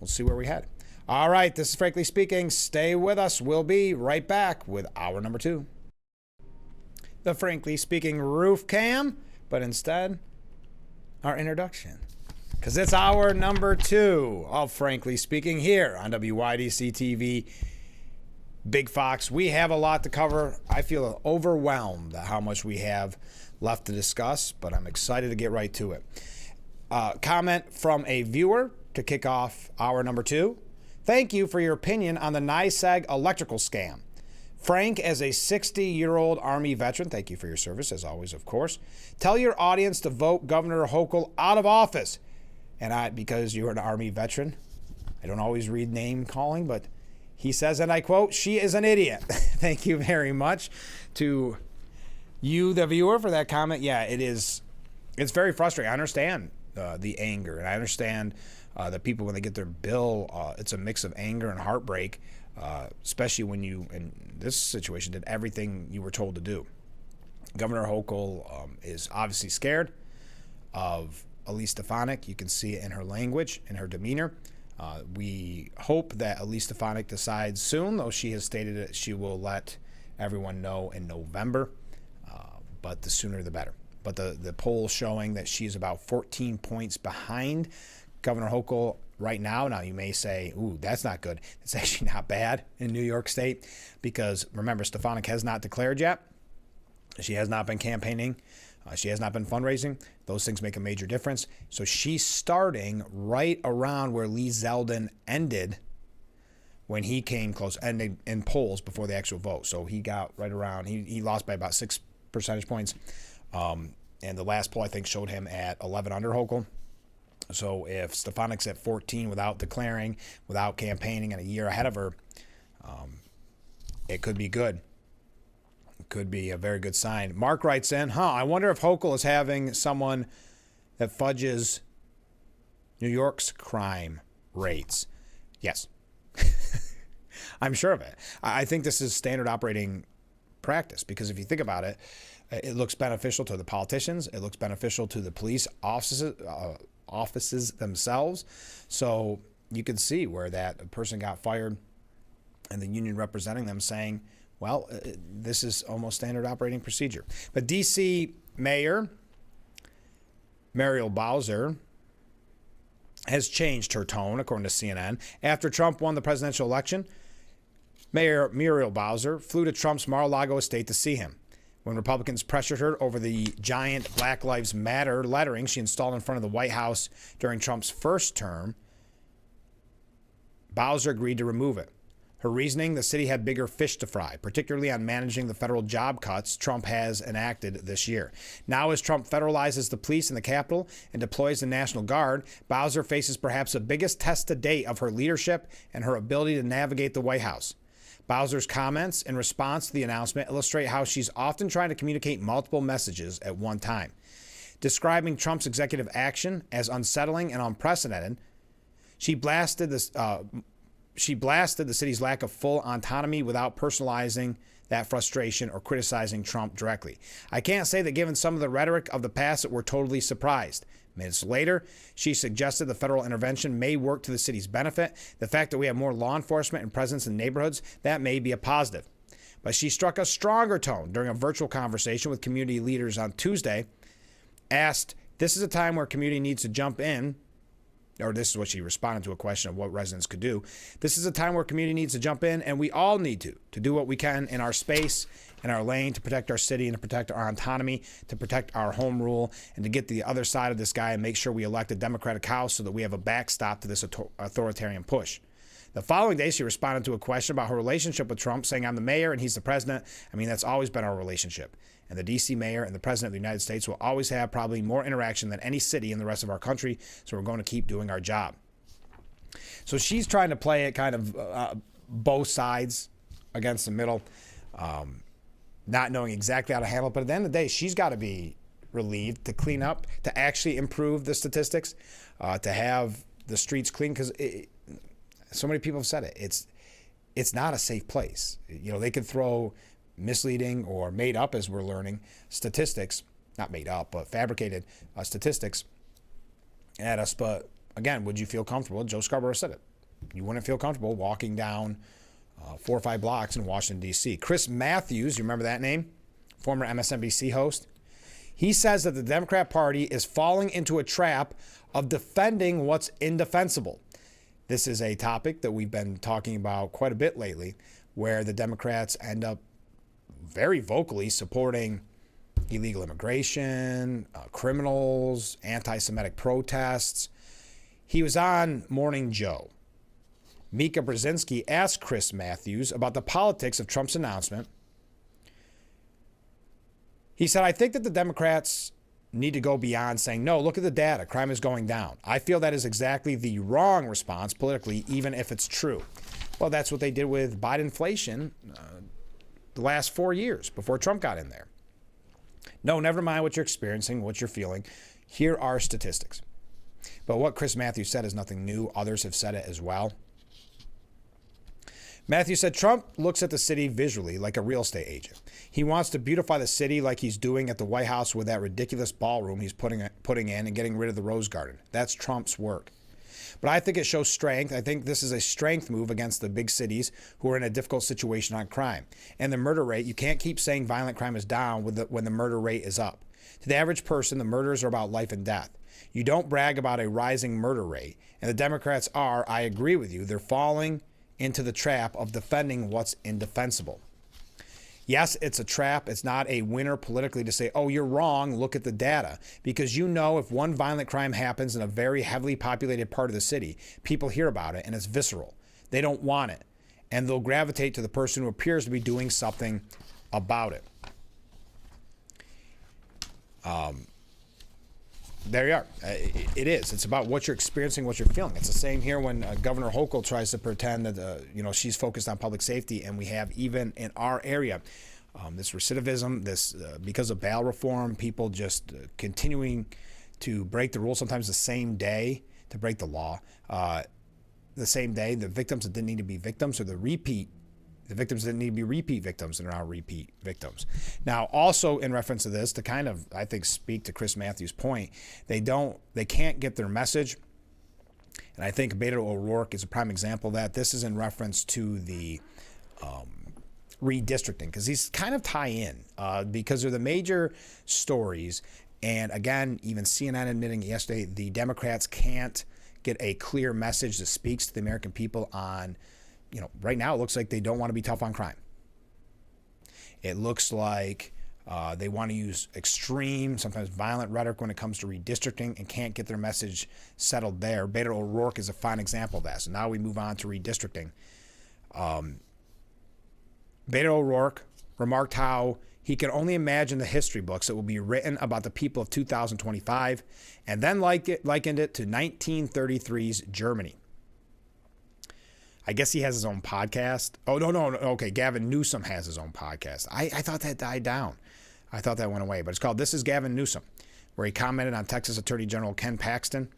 we'll see where we head. All right, this is Frankly Speaking. Stay with us. We'll be right back with hour number 2. The Frankly Speaking roof cam, but instead, our introduction. Because it's hour number 2 of Frankly Speaking here on WYDC TV. Big Fox, we have a lot to cover. I feel overwhelmed at how much we have left to discuss, but I'm excited to get right to it. Comment from a viewer to kick off hour number 2. Thank you for your opinion on the NYSEG electrical scam. Frank, as a 60-year-old Army veteran, thank you for your service, as always, of course. Tell your audience to vote Governor Hochul out of office. And because you're an Army veteran, I don't always read name calling, but he says, and I quote, she is an idiot. Thank you very much to you, the viewer, for that comment. Yeah, it is. It's very frustrating. I understand the anger, and I understand that people, when they get their bill, it's a mix of anger and heartbreak, especially when you, in this situation, did everything you were told to do. Governor Hochul is obviously scared of Elise Stefanik. You can see it in her language, in her demeanor. We hope that Elise Stefanik decides soon, though she has stated that she will let everyone know in November, but the sooner the better. But the poll showing that she's about 14 points behind Governor Hochul right now. Now, you may say, ooh, that's not good. It's actually not bad in New York State because, remember, Stefanik has not declared yet. She has not been campaigning. She has not been fundraising. Those things make a major difference. So she's starting right around where Lee Zeldin ended when he came close, ended in polls before the actual vote. So he got right around, he lost by about 6 percentage points. And the last poll, I think, showed him at 11 under Hochul. So if Stefanik's at 14 without declaring, without campaigning, and a year ahead of her, it could be good. It could be a very good sign. Mark writes in, I wonder if Hochul is having someone that fudges New York's crime rates. Yes. I'm sure of it. I think this is standard operating practice because if you think about it, it looks beneficial to the politicians. It looks beneficial to the police offices themselves. So you could see where that person got fired and the union representing them saying, well, this is almost standard operating procedure. But D.C. Mayor Muriel Bowser has changed her tone, according to CNN. After Trump won the presidential election, Mayor Muriel Bowser flew to Trump's Mar-a-Lago estate to see him. When Republicans pressured her over the giant Black Lives Matter lettering she installed in front of the White House during Trump's first term, Bowser agreed to remove it. Her reasoning, the city had bigger fish to fry, particularly on managing the federal job cuts Trump has enacted this year. Now, as Trump federalizes the police in the Capitol and deploys the National Guard, Bowser faces perhaps the biggest test to date of her leadership and her ability to navigate the White House. Bowser's comments in response to the announcement illustrate how she's often trying to communicate multiple messages at one time. Describing Trump's executive action as unsettling and unprecedented, she blasted the city's lack of full autonomy without personalizing that frustration or criticizing Trump directly. I can't say that given some of the rhetoric of the past that we're totally surprised. Minutes later, she suggested the federal intervention may work to the city's benefit. The fact that we have more law enforcement and presence in neighborhoods, that may be a positive. But she struck a stronger tone during a virtual conversation with community leaders on Tuesday, asked, this is a time where community needs to jump in, or this is what she responded to a question of what residents could do. This is a time where community needs to jump in, and we all need to do what we can in our space, in our lane, to protect our city and to protect our autonomy, to protect our home rule, and to get the other side of this guy and make sure we elect a Democratic House so that we have a backstop to this authoritarian push. The following day, she responded to a question about her relationship with Trump, saying, I'm the mayor and he's the president. I mean, that's always been our relationship. And the D.C. mayor and the president of the United States will always have probably more interaction than any city in the rest of our country, so we're going to keep doing our job. So she's trying to play it kind of both sides against the middle, not knowing exactly how to handle it. But at the end of the day, she's got to be relieved to clean up, to actually improve the statistics, to have the streets clean, because so many people have said it. It's not a safe place. You know, they could throw misleading or made up, as we're learning, statistics, not made up, but fabricated statistics at us. But again, would you feel comfortable? Joe Scarborough said it. You wouldn't feel comfortable walking down 4 or 5 blocks in Washington, D.C. Chris Matthews, you remember that name? Former MSNBC host. He says that the Democrat Party is falling into a trap of defending what's indefensible. This is a topic that we've been talking about quite a bit lately, where the Democrats end up very vocally supporting illegal immigration, criminals, anti-Semitic protests. He was on Morning Joe. Mika Brzezinski asked Chris Matthews about the politics of Trump's announcement. He said, I think that the Democrats need to go beyond saying, no, look at the data, crime is going down. I feel that is exactly the wrong response politically, even if it's true. Well, that's what they did with Bidenflation the last 4 years before Trump got in there. No, never mind what you're experiencing, what you're feeling. Here are statistics. But what Chris Matthews said is nothing new. Others have said it as well. Matthews said Trump looks at the city visually like a real estate agent. He wants to beautify the city like he's doing at the White House with that ridiculous ballroom he's putting in and getting rid of the Rose Garden. That's Trump's work. But I think it shows strength. I think this is a strength move against the big cities who are in a difficult situation on crime. And the murder rate, you can't keep saying violent crime is down when the murder rate is up. To the average person, the murders are about life and death. You don't brag about a rising murder rate. And the Democrats are, I agree with you, they're falling into the trap of defending what's indefensible. Yes, it's a trap. It's not a winner politically to say, oh, you're wrong, look at the data. Because you know if one violent crime happens in a very heavily populated part of the city, people hear about it and it's visceral. They don't want it. And they'll gravitate to the person who appears to be doing something about it. There you are. It is. It's about what you're experiencing, what you're feeling. It's the same here when Governor Hochul tries to pretend that she's focused on public safety, and we have even in our area this recidivism, this because of bail reform, people just continuing to break the rules. Sometimes the same day to break the law, the same day the victims that didn't need to be victims, or the victims that need to be repeat victims and are now repeat victims. Now, also in reference to this, to kind of, I think, speak to Chris Matthews' point, they can't get their message. And I think Beto O'Rourke is a prime example of that. This is in reference to the redistricting, because these kind of tie in because they're the major stories. And again, even CNN admitting yesterday, the Democrats can't get a clear message that speaks to the American people on, right now it looks like they don't want to be tough on crime. It looks like they want to use extreme, sometimes violent rhetoric when it comes to redistricting and can't get their message settled there. Beto O'Rourke is a fine example of that. So now we move on to redistricting. Beto O'Rourke remarked how he can only imagine the history books that will be written about the people of 2025, and then likened it to 1933's Germany. I guess he has his own podcast. Oh, no. Okay, Gavin Newsom has his own podcast. I thought that died down. I thought that went away. But it's called This is Gavin Newsom, where he commented on Texas Attorney General Ken Paxton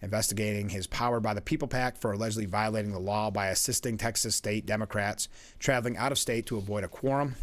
investigating his Powered by the People PAC for allegedly violating the law by assisting Texas state Democrats traveling out of state to avoid a quorum.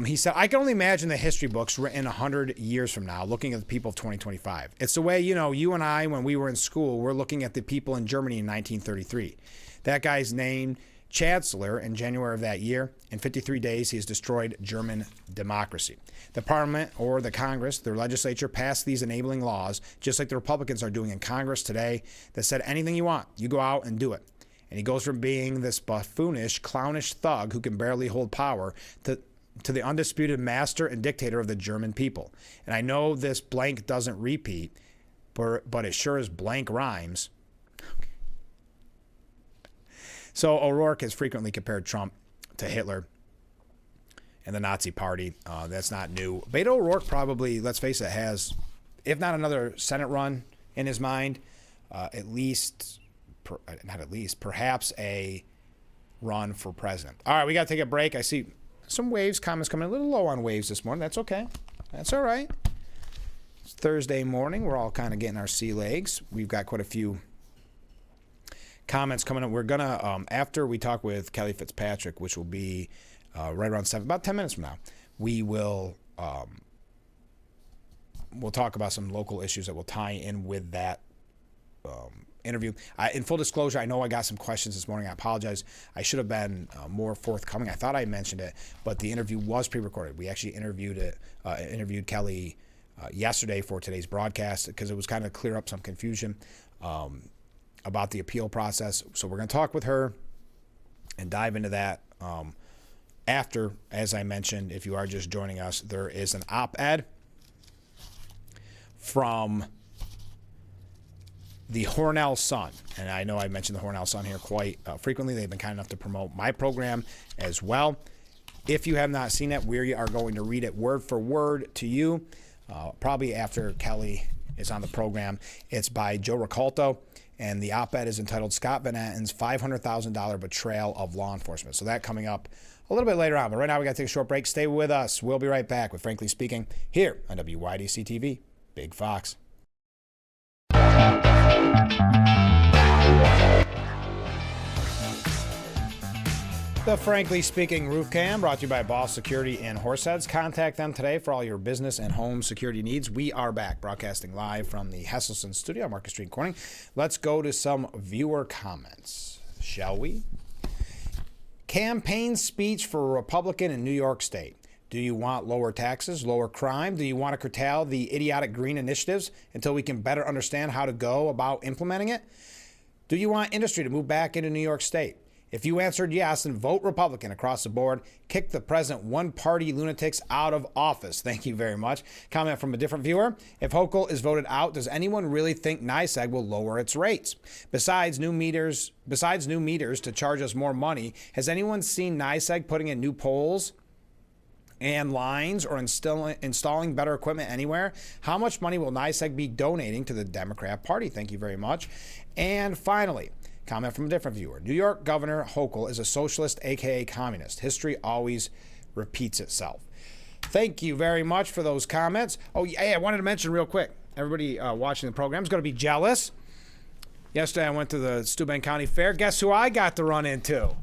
He said, I can only imagine the history books written 100 years from now, looking at the people of 2025. It's the way, you and I, when we were in school, we're looking at the people in Germany in 1933. That guy's named Chancellor in January of that year. In 53 days, he has destroyed German democracy. The Parliament, or the Congress, their legislature, passed these enabling laws, just like the Republicans are doing in Congress today, that said anything you want, you go out and do it. And he goes from being this buffoonish, clownish thug who can barely hold power to the undisputed master and dictator of the German people. And I know this blank doesn't repeat, but it sure as blank rhymes. So O'Rourke has frequently compared Trump to Hitler and the Nazi Party. That's not new. Beto O'Rourke probably, let's face it, has, if not another Senate run in his mind, perhaps a run for president. All right, we got to take a break. I see some waves comments coming a little low on waves this morning. That's okay. That's all right. It's Thursday morning. We're all kind of getting our sea legs. We've got quite a few comments coming up. We're going to, after we talk with Kelly Fitzpatrick, which will be right around 7, about 10 minutes from now, we'll talk about some local issues that will tie in with that interview. In full disclosure, I know I got some questions this morning. I apologize. I should have been more forthcoming. I thought I mentioned it, but the interview was pre-recorded. We actually interviewed Kelly yesterday for today's broadcast because it was kind of clear up some confusion about the appeal process. So we're going to talk with her and dive into that after, as I mentioned, if you are just joining us, there is an op-ed from the Hornell Sun. And I know I mentioned the Hornell Sun here quite frequently. They've been kind enough to promote my program as well. If you have not seen it, we are going to read it word for word to you, probably after Kelly is on the program. It's by Joe Ricalto, and the op-ed is entitled Scott Van Etten's $500,000 Betrayal of Law Enforcement. So that coming up a little bit later on. But right now we got to take a short break. Stay with us. We'll be right back with Frankly Speaking here on WYDC TV. Big Fox. The Frankly Speaking Roof Cam brought to you by Boss Security in Horseheads. Contact them today for all your business and home security needs. We are back broadcasting live from the Hesselson studio on Market Street Corning. Let's go to some viewer comments, shall we? Campaign speech for a Republican in New York State. Do you want lower taxes, lower crime? Do you want to curtail the idiotic green initiatives until we can better understand how to go about implementing it? Do you want industry to move back into New York State? If you answered yes, then vote Republican across the board. Kick the present one-party lunatics out of office. Thank you very much. Comment from a different viewer. If Hochul is voted out, does anyone really think NYSEG will lower its rates? Besides new meters to charge us more money, has anyone seen NYSEG putting in new poles and lines or installing better equipment anywhere? How much money will NYSEG be donating to the Democrat Party? Thank you very much. And finally, comment from a different viewer. New York Governor Hochul is a socialist, aka communist. History always repeats itself. Thank you very much for those comments. Oh, yeah, I wanted to mention real quick. Everybody watching the program is going to be jealous. Yesterday I went to the Steuben County Fair. Guess who I got to run into?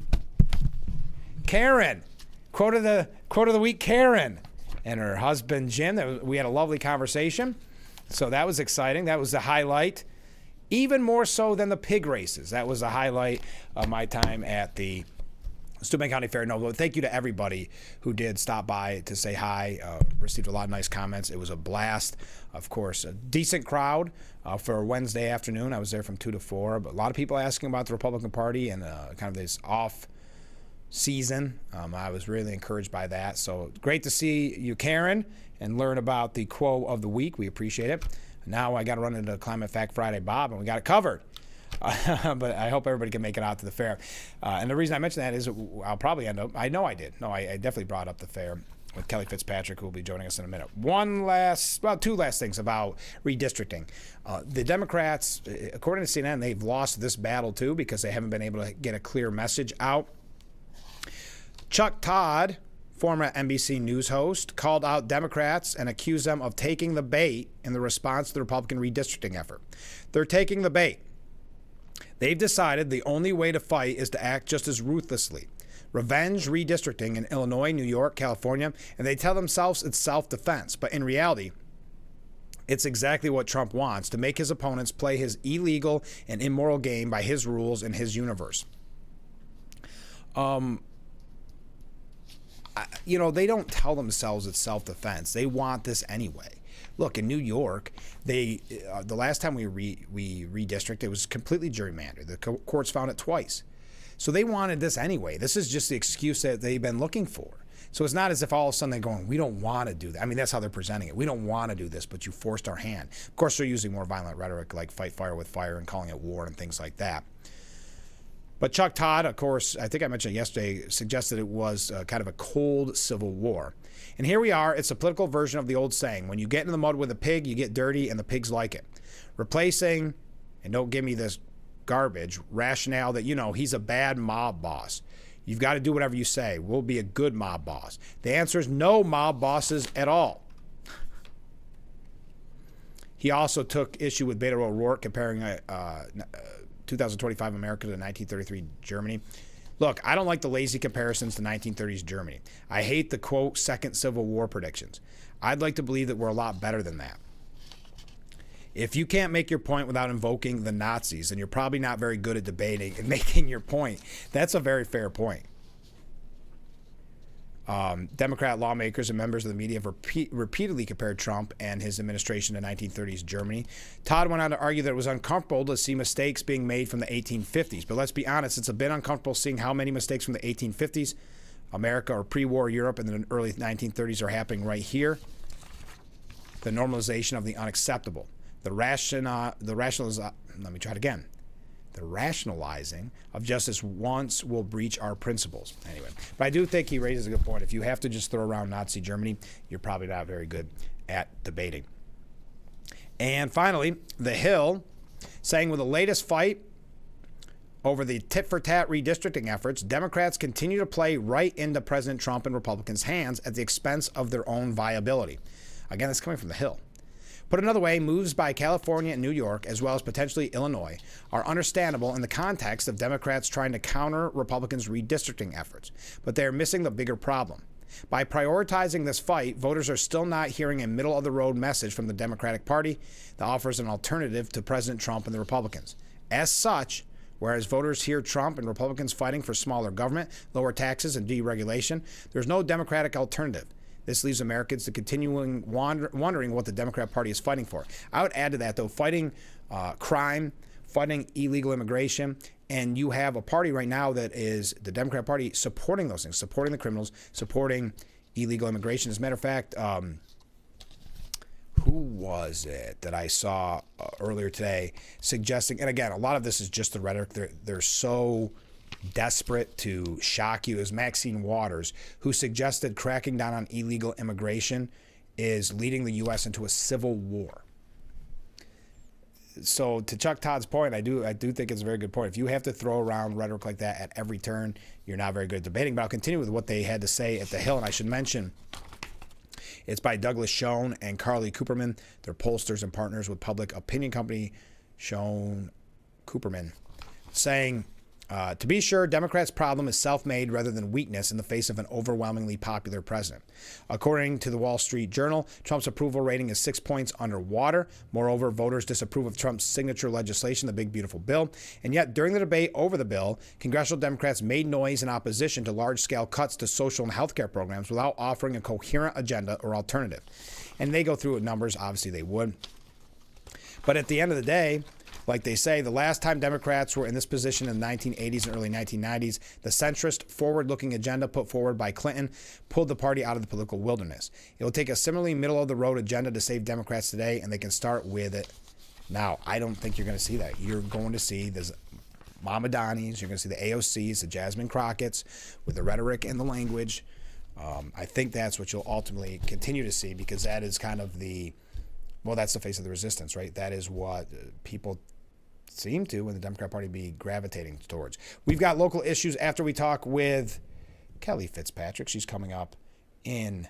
Karen. Quote of the week, Karen. And her husband, Jim. We had a lovely conversation. So that was exciting. That was the highlight. Even more so than the pig races. That was the highlight of my time at the Steuben County Fair. No, thank you to everybody who did stop by to say hi. Received a lot of nice comments. It was a blast. Of course, a decent crowd for a Wednesday afternoon. I was there from 2 to 4. But a lot of people asking about the Republican Party and kind of this off season. I was really encouraged by that. So great to see you, Karen, and learn about the quote of the week. We appreciate it. Now I got to run into Climate Fact Friday, Bob, and we got it covered. But I hope everybody can make it out to the fair. And the reason I mention that is I'll probably end up, I know I did. No, I definitely brought up the fair with Kelly Fitzpatrick, who will be joining us in a minute. Two last things about redistricting. The Democrats, according to CNN, they've lost this battle too because they haven't been able to get a clear message out. Chuck Todd, former NBC News host, called out Democrats and accused them of taking the bait in the response to the Republican redistricting effort. They're taking the bait. They've decided the only way to fight is to act just as ruthlessly. Revenge redistricting in Illinois, New York, California, and they tell themselves it's self-defense. But in reality, it's exactly what Trump wants, to make his opponents play his illegal and immoral game by his rules in his universe. They don't tell themselves it's self-defense. They want this anyway. Look, in New York, the last time we redistricted, it was completely gerrymandered. The courts found it twice. So they wanted this anyway. This is just the excuse that they've been looking for. So it's not as if all of a sudden they're going, we don't want to do that. I mean, that's how they're presenting it. We don't want to do this, but you forced our hand. Of course, they're using more violent rhetoric like fight fire with fire and calling it war and things like that. But Chuck Todd, of course, I think I mentioned it yesterday, suggested it was kind of a cold civil war. And here we are. It's a political version of the old saying, when you get in the mud with a pig, you get dirty, and the pigs like it. Replacing, and don't give me this garbage, rationale that, he's a bad mob boss. You've got to do whatever you say. We'll be a good mob boss. The answer is no mob bosses at all. He also took issue with Beto O'Rourke comparing 2025 America to 1933 Germany. Look, I don't like the lazy comparisons to 1930s Germany. I hate the, quote, second Civil War predictions. I'd like to believe that we're a lot better than that. If you can't make your point without invoking the Nazis, then you're probably not very good at debating and making your point. That's a very fair point. Democrat lawmakers and members of the media have repeatedly compared Trump and his administration to 1930s Germany. Todd went on to argue that it was uncomfortable to see mistakes being made from the 1850s. But let's be honest, it's a bit uncomfortable seeing how many mistakes from the 1850s, America or pre-war Europe in the early 1930s are happening right here. The normalization of the unacceptable. The rationalizing of justice once will breach our principles. Anyway, but I do think he raises a good point. If you have to just throw around Nazi Germany, you're probably not very good at debating. And finally, The Hill saying with the latest fight over the tit-for-tat redistricting efforts, Democrats continue to play right into President Trump and Republicans' hands at the expense of their own viability. Again, that's coming from The Hill. Put another way, moves by California and New York, as well as potentially Illinois, are understandable in the context of Democrats trying to counter Republicans' redistricting efforts. But they are missing the bigger problem. By prioritizing this fight, voters are still not hearing a middle-of-the-road message from the Democratic Party that offers an alternative to President Trump and the Republicans. As such, whereas voters hear Trump and Republicans fighting for smaller government, lower taxes, and deregulation, there's no Democratic alternative. This leaves Americans to continuing wondering what the Democrat Party is fighting for. I would add to that, though, fighting crime, fighting illegal immigration, and you have a party right now that is the Democrat Party supporting those things, supporting the criminals, supporting illegal immigration. As a matter of fact, who was it that I saw earlier today suggesting, and again, a lot of this is just the rhetoric. They're so desperate to shock you. Is Maxine Waters, who suggested cracking down on illegal immigration is leading the U.S. into a civil war. So to Chuck Todd's point, I do think it's a very good point. If you have to throw around rhetoric like that at every turn, you're not very good at debating. But I'll continue with what they had to say at the Hill, and I should mention it's by Douglas Schoen and Carly Cooperman. They're pollsters and partners with public opinion company Schoen Cooperman, saying, to be sure, Democrats' problem is self-made rather than weakness in the face of an overwhelmingly popular president. According to the Wall Street Journal, Trump's approval rating is 6 points underwater. Moreover, voters disapprove of Trump's signature legislation, the Big Beautiful Bill. And yet, during the debate over the bill, congressional Democrats made noise in opposition to large-scale cuts to social and health care programs without offering a coherent agenda or alternative. And they go through numbers. Obviously, they would. But at the end of the day, like they say, the last time Democrats were in this position in the 1980s and early 1990s, the centrist, forward-looking agenda put forward by Clinton pulled the party out of the political wilderness. It will take a similarly middle-of-the-road agenda to save Democrats today, and they can start with it now. I don't think you're going to see that. You're going to see the Mamadanis, you're going to see the AOCs, the Jasmine Crockett's, with the rhetoric and the language. I think that's what you'll ultimately continue to see, because that is kind of that's the face of the resistance, right? That is what people seem to, in the Democrat Party, be gravitating towards. We've got local issues after we talk with Kelly Fitzpatrick. She's coming up in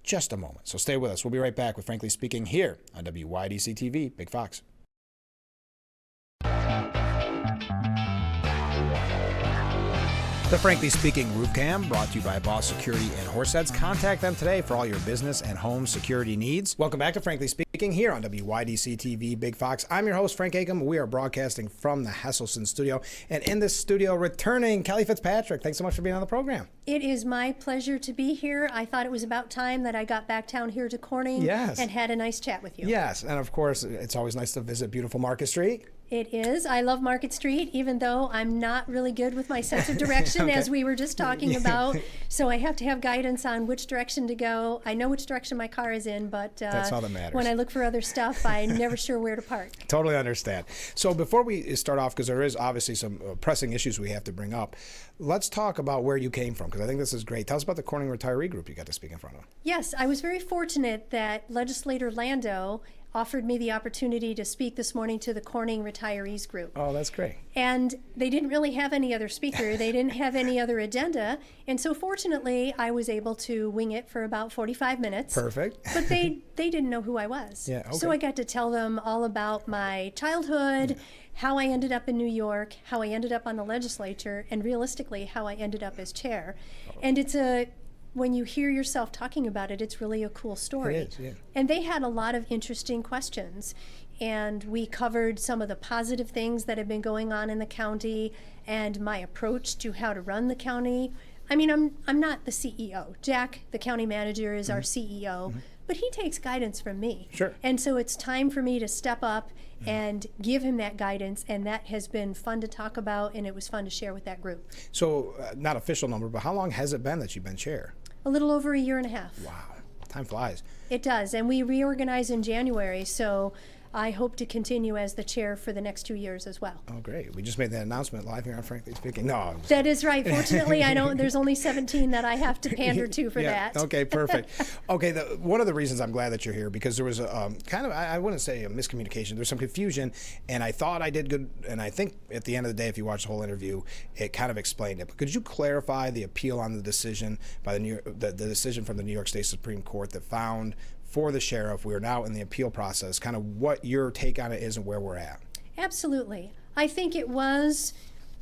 just a moment. So stay with us. We'll be right back with Frankly Speaking here on WYDC TV, Big Fox. The Frankly Speaking Roof Cam, brought to you by Boss Security and Horseheads. Contact them today for all your business and home security needs. Welcome back to Frankly Speaking here on WYDC TV, Big Fox. I'm your host, Frank Acom. We are broadcasting from the Hesselson studio. And in this studio, returning, Kelly Fitzpatrick. Thanks so much for being on the program. It is my pleasure to be here. I thought it was about time that I got back down here to Corning and had a nice chat with you. Yes, and of course, it's always nice to visit beautiful Market Street. It is. I love Market Street, even though I'm not really good with my sense of direction, as we were just talking about. So I have to have guidance on which direction to go. I know which direction my car is in, but that's all that matters. When I look for other stuff, I'm never sure where to park. Totally understand. So before we start off, because there is obviously some pressing issues we have to bring up, let's talk about where you came from, because I think this is great. Tell us about the Corning retiree group you got to speak in front of. Yes, I was very fortunate that Legislator Lando offered me the opportunity to speak this morning to the Corning Retirees Group. Oh, that's great. And they didn't really have any other speaker. They didn't have any other agenda. And so fortunately, I was able to wing it for about 45 minutes. Perfect. But they didn't know who I was. Yeah, okay. So I got to tell them all about my childhood, how I ended up in New York, how I ended up on the legislature, and realistically, how I ended up as chair. And when you hear yourself talking about it, it's really a cool story. It is, yeah. And they had a lot of interesting questions. And we covered some of the positive things that have been going on in the county and my approach to how to run the county. I mean, I'm not the CEO. Jack, the county manager, is our CEO, but he takes guidance from me. Sure. And so it's time for me to step up and give him that guidance, and that has been fun to talk about, and it was fun to share with that group. So, not official number, but how long has it been that you've been chair? A little over a year and a half. Wow, time flies. It does, and we reorganize in January, so I hope to continue as the chair for the next 2 years as well. Oh, great. We just made that announcement live here on Frankly Speaking. No. That is right. Fortunately, there's only 17 that I have to pander to for that. Okay, perfect. Okay, one of the reasons I'm glad that you're here, because there was a kind of, I wouldn't say a miscommunication, there's some confusion, and I thought I did good, and I think at the end of the day, if you watch the whole interview, it kind of explained it. But could you clarify the appeal on the decision by the decision from the New York State Supreme Court that found for the sheriff, we're now in the appeal process, kind of what your take on it is and where we're at? Absolutely. I think it was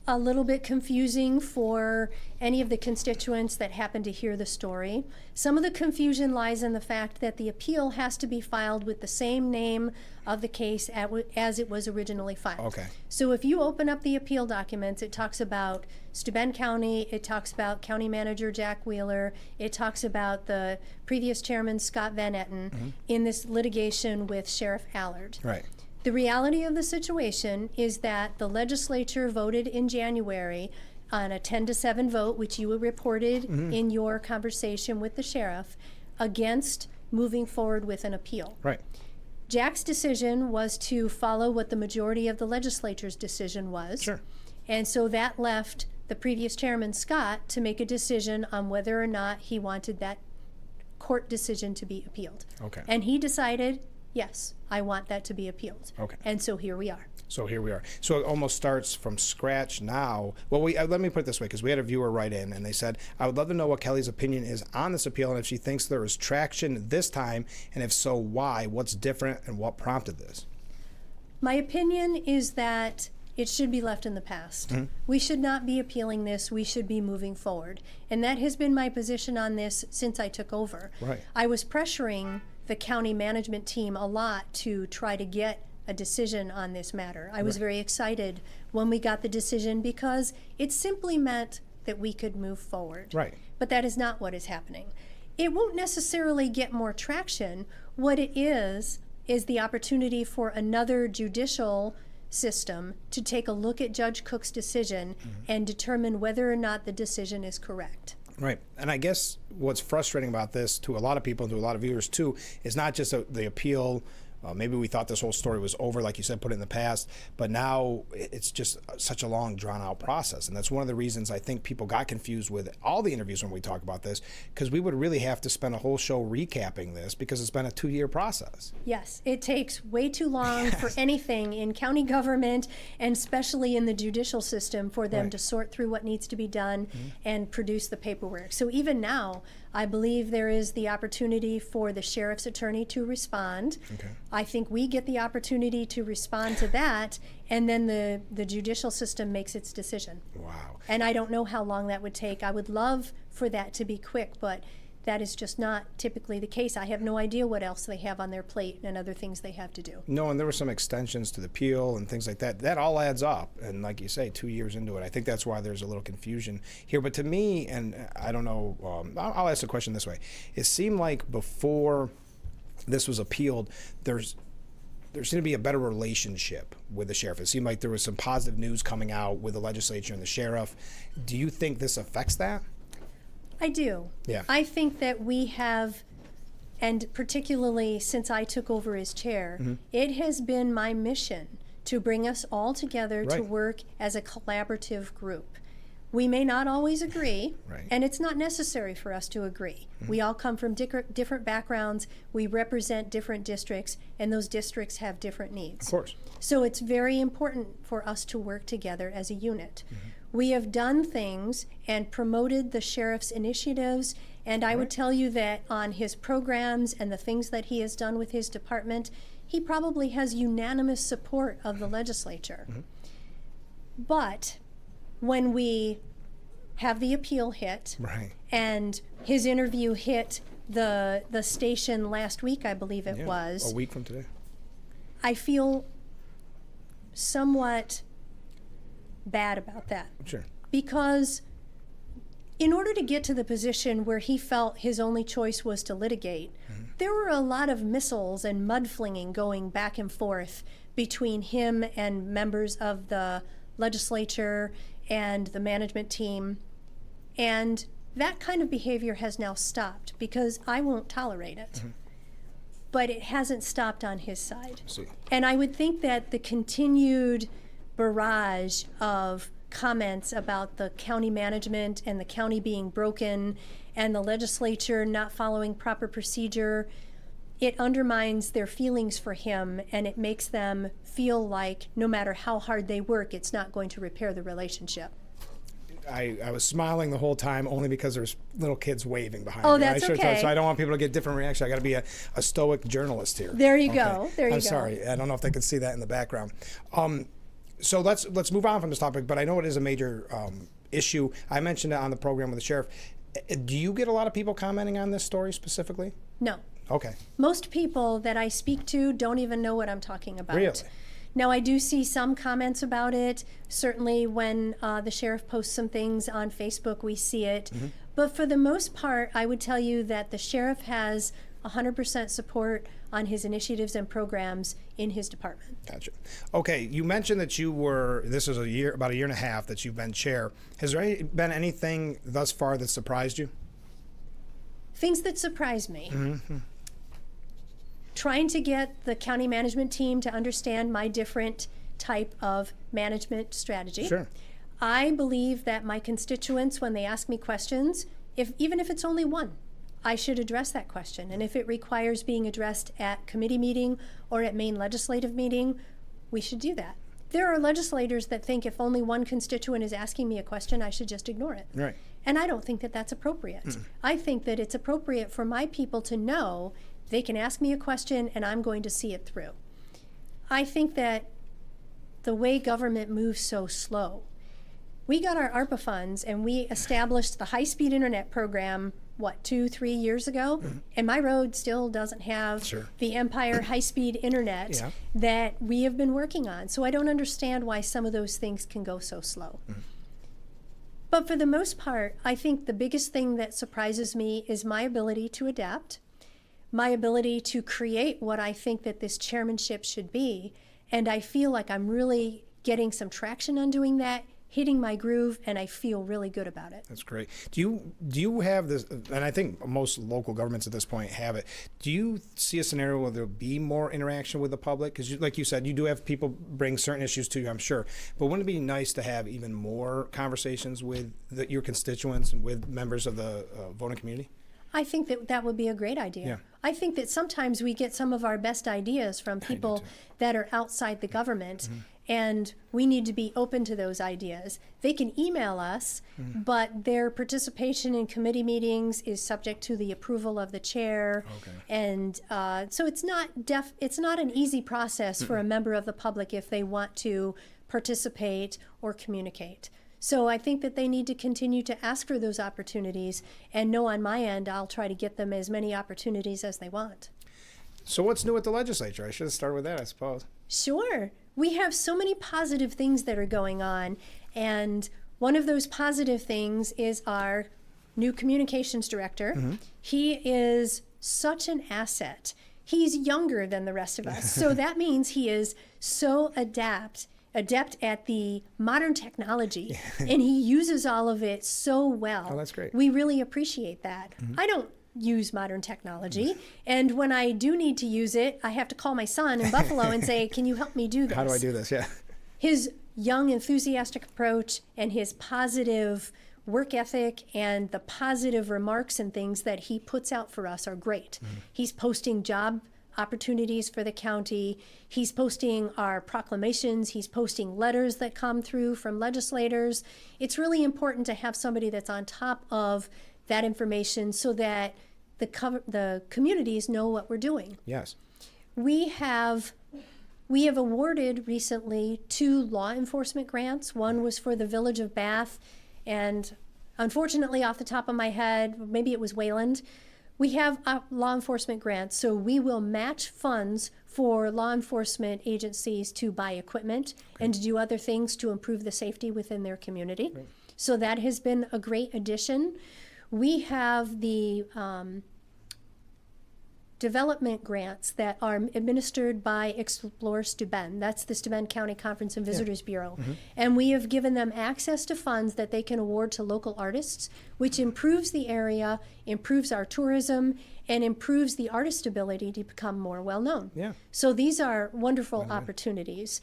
a little bit confusing for any of the constituents that happened to hear the story. Some of the confusion lies in the fact that the appeal has to be filed with the same name of the case as it was originally filed. Okay. So if you open up the appeal documents, it talks about Steuben County, it talks about County Manager Jack Wheeler, it talks about the previous chairman Scott Van Etten in this litigation with Sheriff Allard. Right. The reality of the situation is that the legislature voted in January on a 10-7 vote, which you reported in your conversation with the sheriff, against moving forward with an appeal. Right. Jack's decision was to follow what the majority of the legislature's decision was. Sure. And so that left the previous chairman, Scott, to make a decision on whether or not he wanted that court decision to be appealed. Okay. And he decided, yes, I want that to be appealed. Okay. And so here we are. So here we are. So it almost starts from scratch now. Well, let me put it this way, because we had a viewer write in, and they said, I would love to know what Kelly's opinion is on this appeal, and if she thinks there is traction this time, and if so, why? What's different, and what prompted this? My opinion is that it should be left in the past. We should not be appealing this. We should be moving forward. And that has been my position on this since I took over. Right. I was pressuring the county management team a lot to try to get a decision on this matter. I was very excited when we got the decision because it simply meant that we could move forward. Right. But that is not what is happening. It won't necessarily get more traction. What it is the opportunity for another judicial system to take a look at Judge Cook's decision and determine whether or not the decision is correct. Right. And I guess what's frustrating about this to a lot of people and to a lot of viewers too is not just the appeal. Maybe we thought this whole story was over, like you said, put it in the past, but now it's just such a long, drawn-out process. And that's one of the reasons I think people got confused with all the interviews when we talk about this, because we would really have to spend a whole show recapping this because it's been a 2-year process. Yes, it takes way too long for anything in county government, and especially in the judicial system, for them to sort through what needs to be done and produce the paperwork. So even now, I believe there is the opportunity for the sheriff's attorney to respond. Okay. I think we get the opportunity to respond to that, and then the judicial system makes its decision. Wow. And I don't know how long that would take. I would love for that to be quick, but that is just not typically the case. I have no idea what else they have on their plate and other things they have to do. No, and there were some extensions to the appeal and things like that. That all adds up. And like you say, 2 years into it, I think that's why there's a little confusion here. But to me, and I don't know, I'll ask the question this way. It seemed like before this was appealed, there seemed to be a better relationship with the sheriff. It seemed like there was some positive news coming out with the legislature and the sheriff. Do you think this affects that? I do. Yeah. I think that we have, and particularly since I took over as chair, it has been my mission to bring us all together to work as a collaborative group. We may not always agree, and it's not necessary for us to agree. We all come from different backgrounds, we represent different districts, and those districts have different needs. Of course. So it's very important for us to work together as a unit. We have done things and promoted the sheriff's initiatives, and I would tell you that on his programs and the things that he has done with his department, he probably has unanimous support of the legislature. But when we have the appeal hit, and his interview hit the station last week, I believe it was. A week from today. I feel somewhat bad about that. Sure. Because in order to get to the position where he felt his only choice was to litigate, there were a lot of missiles and mudflinging going back and forth between him and members of the legislature and the management team. And that kind of behavior has now stopped because I won't tolerate it. But it hasn't stopped on his side. And I would think that the continued barrage of comments about the county management and the county being broken and the legislature not following proper procedure, it undermines their feelings for him, and it makes them feel like no matter how hard they work, it's not going to repair the relationship. I was smiling the whole time only because there's little kids waving behind me. Oh, that's okay. So I don't want people to get different reactions. I got to be a stoic journalist here. There you go. There you go. I'm sorry. I don't know if they can see that in the background. So let's move on from this topic, but I know it is a major issue. I mentioned it on the program with the sheriff. Do you get a lot of people commenting on this story specifically? No. Okay. Most people that I speak to don't even know what I'm talking about. Really? Now, I do see some comments about it. Certainly when the sheriff posts some things on Facebook, we see it. But for the most part, I would tell you that the sheriff has 100% support on his initiatives and programs in his department. Gotcha. Okay, you mentioned that this is about a year and a half that you've been chair. Has there been anything thus far that surprised you? Things that surprised me. Trying to get the county management team to understand my different type of management strategy. Sure. I believe that my constituents, when they ask me questions, even if it's only one, I should address that question. And if it requires being addressed at committee meeting or at main legislative meeting, we should do that. There are legislators that think if only one constituent is asking me a question, I should just ignore it. Right. And I don't think that that's appropriate. I think that it's appropriate for my people to know they can ask me a question and I'm going to see it through. I think that the way government moves so slow, we got our ARPA funds and we established the high-speed internet program, 2-3 years ago? And my road still doesn't have the Empire high-speed internet that we have been working on. So I don't understand why some of those things can go so slow. But for the most part, I think the biggest thing that surprises me is my ability to adapt, my ability to create what I think that this chairmanship should be. And I feel like I'm really getting some traction on doing that, hitting my groove, and I feel really good about it. That's great. Do you have this, and I think most local governments at this point have it, do you see a scenario where there'll be more interaction with the public? Because like you said, you do have people bring certain issues to you, I'm sure. But wouldn't it be nice to have even more conversations with your constituents and with members of the voting community? I think that would be a great idea. Yeah. I think that sometimes we get some of our best ideas from people that are outside the government, and we need to be open to those ideas. They can email us, but their participation in committee meetings is subject to the approval of the chair. And so it's not an easy process for a member of the public if they want to participate or communicate. So I think that they need to continue to ask for those opportunities and know on my end I'll try to get them as many opportunities as they want. So what's new at the legislature? I should have started with that, I suppose. Sure. We have so many positive things that are going on, and one of those positive things is our new communications director. He is such an asset. He's younger than the rest of us, so that means he is so adept at the modern technology, and he uses all of it so well. Oh, that's great. We really appreciate that. I don't use modern technology, and when I do need to use it, I have to call my son in Buffalo and say, can you help me do this? How do I do this? Yeah. His young, enthusiastic approach and his positive work ethic and the positive remarks and things that he puts out for us are great. He's posting job opportunities for the county. He's posting our proclamations. He's posting letters that come through from legislators. It's really important to have somebody that's on top of that information so that the communities know what we're doing. Yes. We have awarded recently 2 law enforcement grants. One was for the Village of Bath, and unfortunately, off the top of my head, maybe it was Wayland. We have law enforcement grants, so we will match funds for law enforcement agencies to buy equipment and to do other things to improve the safety within their community. So that has been a great addition. We have the development grants that are administered by Explore Steuben. That's the Steuben County Conference and Visitors Bureau. And we have given them access to funds that they can award to local artists, which improves the area, improves our tourism, and improves the artist's ability to become more well-known. Yeah. So these are wonderful opportunities.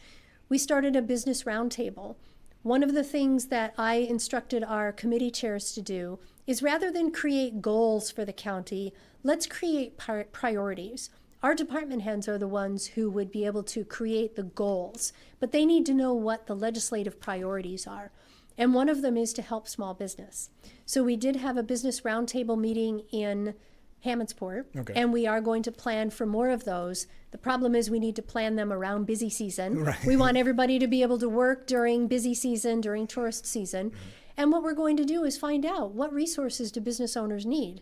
We started a business roundtable. One of the things that I instructed our committee chairs to do is rather than create goals for the county, let's create priorities. Our department heads are the ones who would be able to create the goals, but they need to know what the legislative priorities are. And one of them is to help small business. So we did have a business roundtable meeting in Hammondsport, and we are going to plan for more of those. The problem is we need to plan them around busy season. We want everybody to be able to work during busy season, during tourist season. And what we're going to do is find out what resources do business owners need.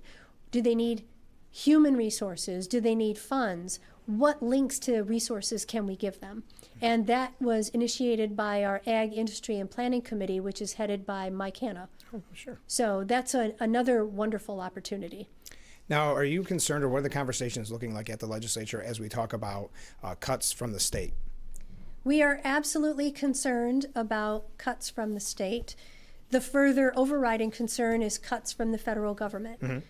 Do they need human resources? Do they need funds? What links to resources can we give them? And that was initiated by our Ag Industry and Planning Committee, which is headed by Mike Hanna. Oh, sure. So that's another wonderful opportunity. Now, are you concerned, or what are the conversations looking like at the legislature as we talk about cuts from the state? We are absolutely concerned about cuts from the state. The further overriding concern is cuts from the federal government.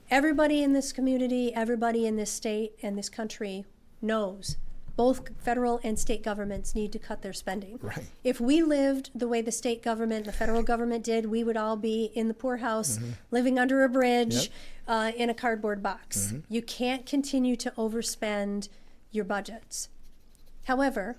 Everybody in this community, everybody in this state and this country knows both federal and state governments need to cut their spending. Right. If we lived the way the state government, the federal government did, we would all be in the poorhouse, living under a bridge, in a cardboard box. You can't continue to overspend your budgets. However,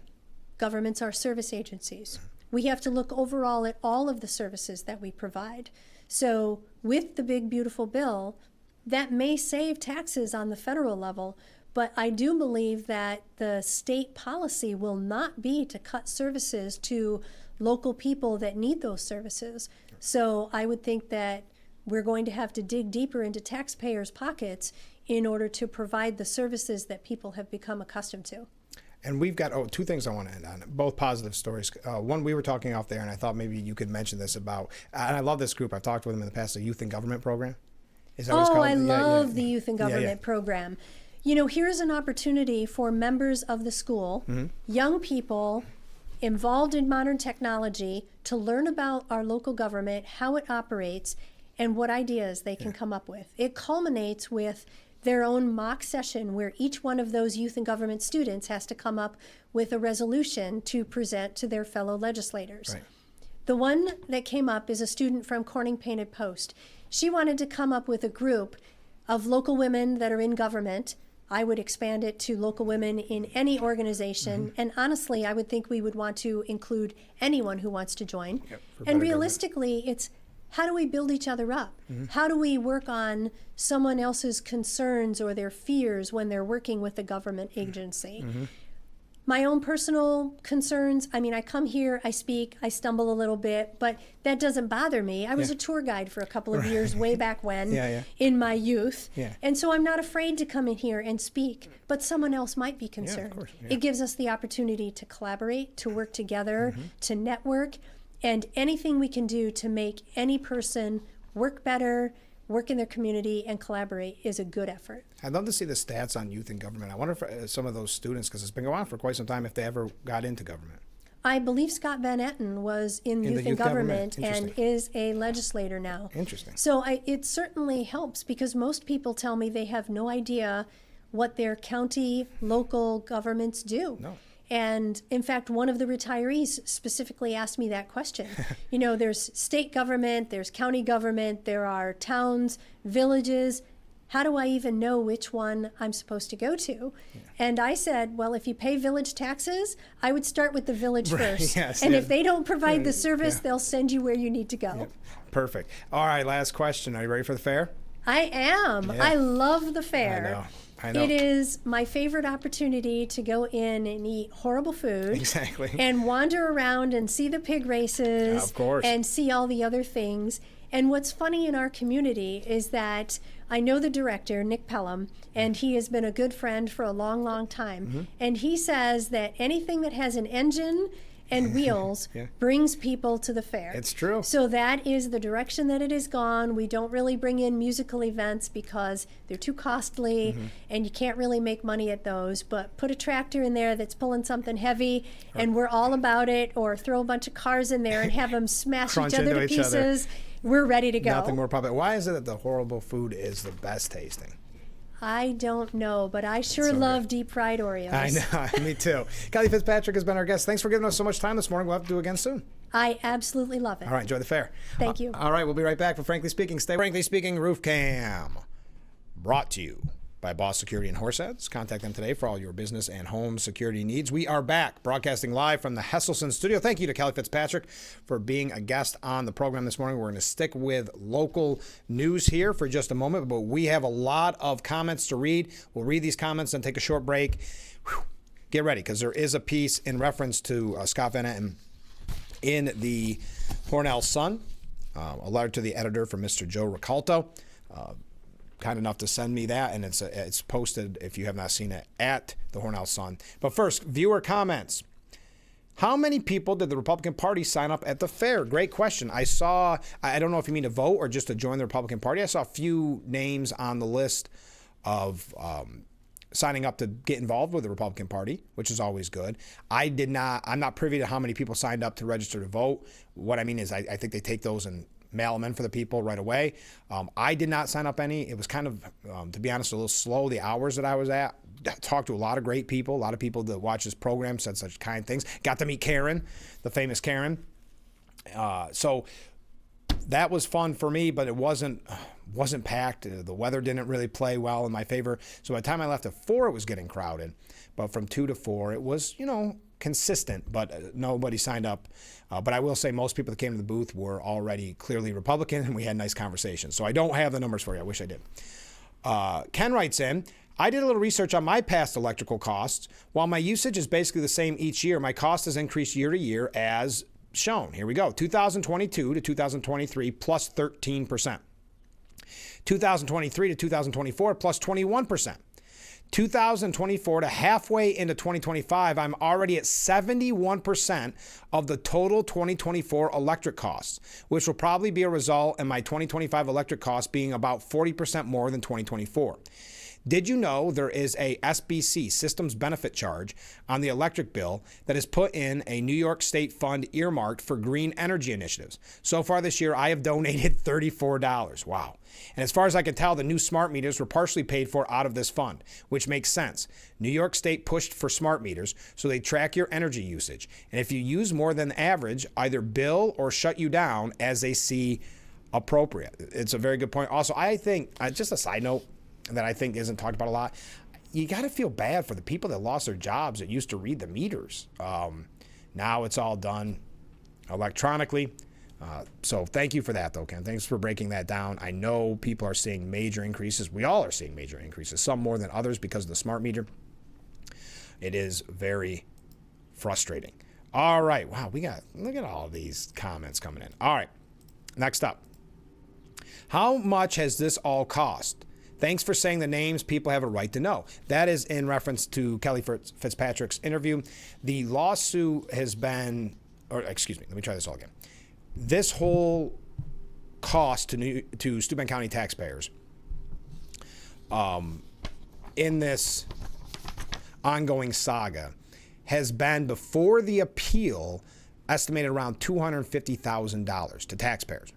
governments are service agencies. We have to look overall at all of the services that we provide. So with the big, beautiful bill, that may save taxes on the federal level, but I do believe that the state policy will not be to cut services to local people that need those services. So I would think that we're going to have to dig deeper into taxpayers' pockets in order to provide the services that people have become accustomed to. And we've got two things I want to end on, both positive stories. One, we were talking off there, and I thought maybe you could mention this about, and I love this group. I've talked with them in the past, the Youth in Government program. Is that what it's called? I love the Youth in Government program. You know, here's an opportunity for members of the school, young people involved in modern technology, to learn about our local government, how it operates, and what ideas they can come up with. It culminates with their own mock session where each one of those youth and government students has to come up with a resolution to present to their fellow legislators. Right. The one that came up is a student from Corning Painted Post. She wanted to come up with a group of local women that are in government. I would expand it to local women in any organization. And honestly, I would think we would want to include anyone who wants to join. And realistically, it's how do we build each other up? How do we work on someone else's concerns or their fears when they're working with a government agency? My own personal concerns, I mean, I come here, I speak, I stumble a little bit, but that doesn't bother me. I was a tour guide for a couple of years way back when in my youth. And so I'm not afraid to come in here and speak, but someone else might be concerned. It gives us the opportunity to collaborate, to work together, to network, and anything we can do to make any person work better, work in their community, and collaborate is a good effort. I'd love to see the stats on youth in government. I wonder if some of those students, because it's been going on for quite some time, if they ever got into government. I believe Scott Van Etten was in Youth in Government and is a legislator now. Interesting. So it certainly helps, because most people tell me they have no idea what their county, local governments do. No. And in fact, one of the retirees specifically asked me that question. You know, there's state government, there's county government, there are towns, villages. How do I even know which one I'm supposed to go to? And I said, well, if you pay village taxes, I would start with the village first. And if they don't provide the service, they'll send you where you need to go. Perfect. All right, last question. Are you ready for the fair? I am. I love the fair. I know. It is my favorite opportunity to go in and eat horrible food. Exactly. And wander around and see the pig races. Of course. And see all the other things. And what's funny in our community is that I know the director, Nick Pelham, and he has been a good friend for a long, long time. And he says that anything that has an engine and wheels brings people to the fair. It's true. So that is the direction that it has gone. We don't really bring in musical events because they're too costly and you can't really make money at those. But put a tractor in there that's pulling something heavy and we're all about it, or throw a bunch of cars in there and have them smash each other to pieces. We're ready to go. Nothing more popular. Why is it that the horrible food is the best tasting? I don't know, but I sure love deep fried Oreos. I know, me too. Kelly Fitzpatrick has been our guest. Thanks for giving us so much time this morning. We'll have to do it again soon. I absolutely love it. All right, enjoy the fair. Thank you. All right, we'll be right back for Frankly Speaking. Stay Frankly Speaking Roof Cam. Brought to you by Boss Security in Horseheads. Contact them today for all your business and home security needs. We are back, broadcasting live from the Hesselson studio. Thank you to Kelly Fitzpatrick for being a guest on the program this morning. We're going to stick with local news here for just a moment, but we have a lot of comments to read. We'll read these comments and take a short break. Get ready, because there is a piece in reference to Scott Van Etten in the Hornell Sun, a letter to the editor from Mr. Joe Ricalto. Kind enough to send me that, and it's posted, if you have not seen it, at the Hornell Sun. But first, viewer comments. How many people did the Republican Party sign up at the fair? Great question. I saw, I don't know if you mean to vote or just to join the Republican Party. I saw a few names on the list of signing up to get involved with the Republican Party, which is always good. I'm not privy to how many people signed up to register to vote. What I mean is I think they take those and mail them in for the people right away. I did not sign up any. It was kind of, to be honest, a little slow, the hours that I was at. Talked to a lot of great people. A lot of people that watch this program said such kind things. Got to meet Karen, the famous Karen. So that was fun for me, but it wasn't packed. The weather didn't really play well in my favor. So by the time I left at 4, it was getting crowded. But from 2 to 4, it was, consistent, but nobody signed up. But I will say most people that came to the booth were already clearly Republican, and we had nice conversations. So I don't have the numbers for you. I wish I did. Ken writes in, I did a little research on my past electrical costs. While my usage is basically the same each year, my cost has increased year to year as shown. Here we go. 2022 to 2023 plus 13%. 2023 to 2024 plus 21%. 2024 to halfway into 2025, I'm already at 71% of the total 2024 electric costs, which will probably be a result in my 2025 electric costs being about 40% more than 2024. Did you know there is a SBC, Systems Benefit Charge, on the electric bill that is put in a New York State fund earmarked for green energy initiatives? So far this year, I have donated $34. Wow. And as far as I can tell, the new smart meters were partially paid for out of this fund, which makes sense. New York State pushed for smart meters, so they track your energy usage. And if you use more than average, either bill or shut you down as they see appropriate. It's a very good point. Also, I think, just a side note, that I think isn't talked about a lot. You got to feel bad for the people that lost their jobs that used to read the meters. Now it's all done electronically. So thank you for that, though, Ken. Thanks for breaking that down. I know people are seeing major increases. We all are seeing major increases, some more than others because of the smart meter. It is very frustrating. All right. Wow, look at all these comments coming in. All right. Next up. How much has this all cost? Thanks for saying the names people have a right to know. That is in reference to Kelly Fitzpatrick's interview. The lawsuit has been, let me try this all again. This whole cost to Steuben County taxpayers in this ongoing saga has been, before the appeal, estimated around $250,000 to taxpayers.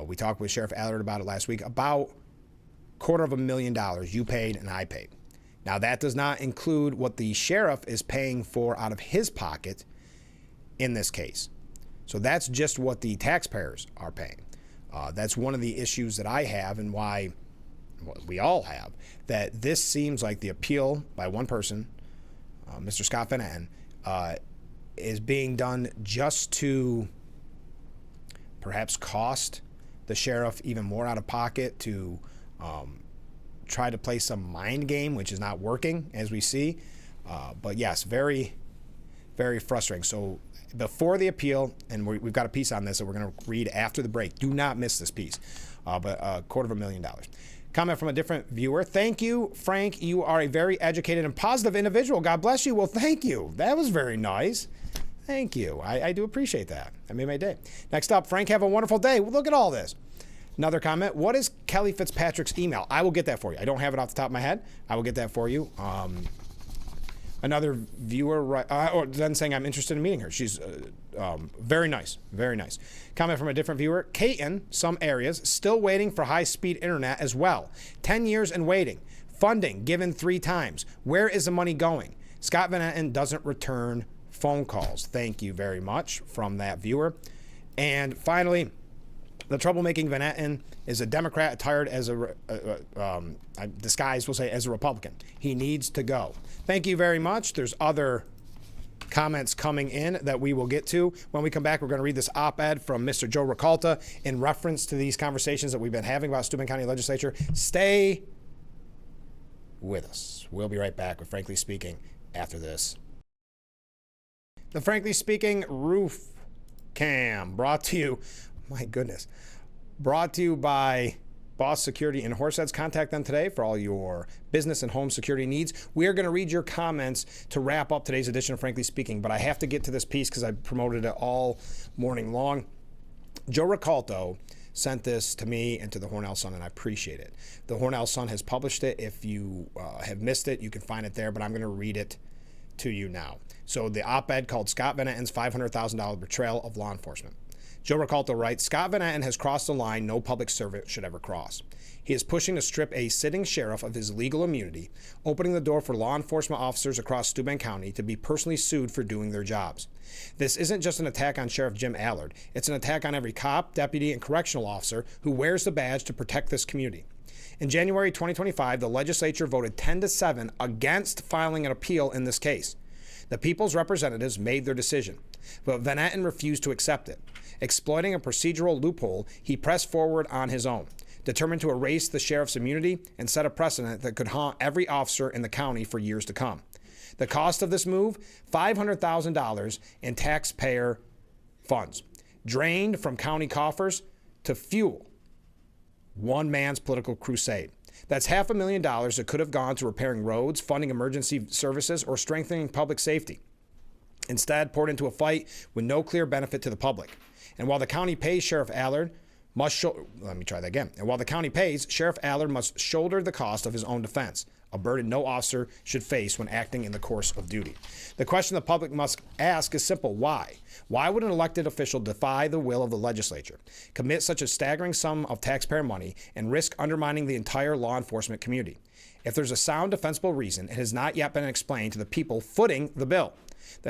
We talked with Sheriff Allard about it last week, about $250,000 you paid and I paid. Now, that does not include what the sheriff is paying for out of his pocket in this case. So that's just what the taxpayers are paying. That's one of the issues that I have and why we all have, that this seems like the appeal by one person, Mr. Scott Van Etten, is being done just to perhaps cost the sheriff even more out of pocket to try to play some mind game, which is not working, as we see. But yes, very, very frustrating. So before the appeal, and we've got a piece on this that we're going to read after the break. Do not miss this piece. But $250,000. Comment from a different viewer. Thank you, Frank. You are a very educated and positive individual. God bless you. Well, thank you. That was very nice. Thank you. I do appreciate that. That made my day. Next up, Frank, have a wonderful day. Well, look at all this. Another comment. What is Kelly Fitzpatrick's email? I will get that for you. I don't have it off the top of my head. I will get that for you. Another viewer then saying I'm interested in meeting her. She's very nice. Very nice. Comment from a different viewer. Caton, some areas, still waiting for high-speed internet as well. 10 years and waiting. Funding given 3 times. Where is the money going? Scott Van Etten doesn't return phone calls. Thank you very much from that viewer. And finally, the troublemaking Van Etten is a Democrat attired as disguised, we'll say, as a Republican. He needs to go. Thank you very much. There's other comments coming in that we will get to. When we come back, we're going to read this op-ed from Mr. Joe Ricalta in reference to these conversations that we've been having about Steuben County Legislature. Stay with us. We'll be right back with Frankly Speaking after this. The Frankly Speaking Roof Cam brought to you by Boss Security in Horseheads. Contact them today for all your business and home security needs. We are going to read your comments to wrap up today's edition of Frankly Speaking, but I have to get to this piece because I promoted it all morning long. Joe Ricalto sent this to me and to the Hornell Sun, and I appreciate it. The Hornell Sun has published it. If you have missed it, you can find it there, but I'm going to read it to you now. So the op-ed called Scott Van Etten's $500,000 betrayal of law enforcement. Joe Ricalto writes, Scott Van Etten has crossed a line no public servant should ever cross. He is pushing to strip a sitting sheriff of his legal immunity, opening the door for law enforcement officers across Steuben County to be personally sued for doing their jobs. This isn't just an attack on Sheriff Jim Allard. It's an attack on every cop, deputy, and correctional officer who wears the badge to protect this community. In January 2025, the legislature voted 10-7 against filing an appeal in this case. The people's representatives made their decision, but Van Etten refused to accept it. Exploiting a procedural loophole, he pressed forward on his own, determined to erase the sheriff's immunity and set a precedent that could haunt every officer in the county for years to come. The cost of this move, $500,000 in taxpayer funds, drained from county coffers to fuel one man's political crusade. That's $500,000 that could have gone to repairing roads, funding emergency services, or strengthening public safety. Instead, poured into a fight with no clear benefit to the public. And while the county pays Sheriff Allard Sheriff Allard must shoulder the cost of his own defense, a burden no officer should face when acting in the course of duty. The question the public must ask is simple. Why? Why would an elected official defy the will of the legislature, commit such a staggering sum of taxpayer money, and risk undermining the entire law enforcement community? If there's a sound, defensible reason, it has not yet been explained to the people footing the bill.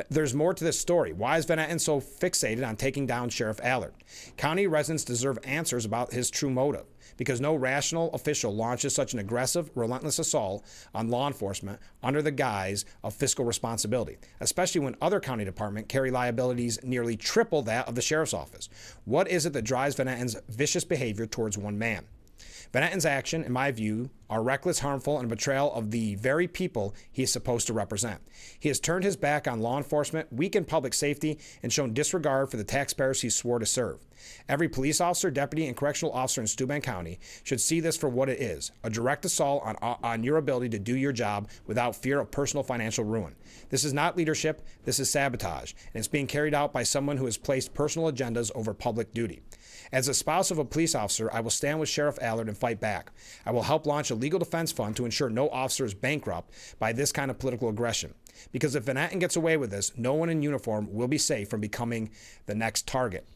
There's more to this story. Why is Van Etten so fixated on taking down Sheriff Allard? County residents deserve answers about his true motive, because no rational official launches such an aggressive, relentless assault on law enforcement under the guise of fiscal responsibility, especially when other county departments carry liabilities nearly triple that of the sheriff's office. What is it that drives Van Etten's vicious behavior towards one man? Van Etten's action, in my view, are reckless, harmful, and a betrayal of the very people he is supposed to represent. He has turned his back on law enforcement, weakened public safety, and shown disregard for the taxpayers he swore to serve. Every police officer, deputy, and correctional officer in Steuben County should see this for what it is, a direct assault on your ability to do your job without fear of personal financial ruin. This is not leadership, this is sabotage, and it's being carried out by someone who has placed personal agendas over public duty. As a spouse of a police officer, I will stand with Sheriff Allard and fight back. I will help launch a legal defense fund to ensure no officer is bankrupt by this kind of political aggression. Because if Van Etten gets away with this, no one in uniform will be safe from becoming the next target.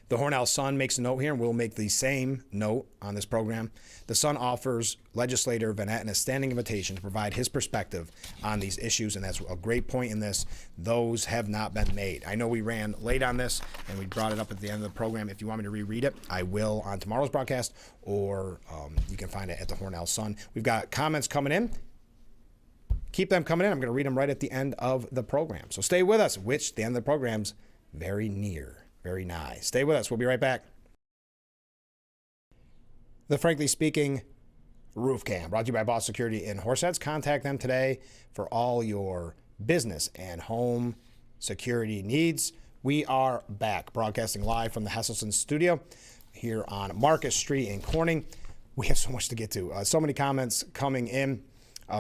The Hornell Sun makes a note here, and we'll make the same note on this program. The Sun offers legislator Van Etten a standing invitation to provide his perspective on these issues, and that's a great point in this. Those have not been made. I know we ran late on this, and we brought it up at the end of the program. If you want me to reread it, I will on tomorrow's broadcast, or you can find it at the Hornell Sun. We've got comments coming in. Keep them coming in. I'm going to read them right at the end of the program. So stay with us, which the end of the program's very near. Very nice. Stay with us. We'll be right back. The Frankly Speaking Roof Cam, brought to you by Boss Security in Horseheads. Contact them today for all your business and home security needs. We are back, broadcasting live from the Hesselson studio here on Marcus Street in Corning. We have so much to get to. So many comments coming in.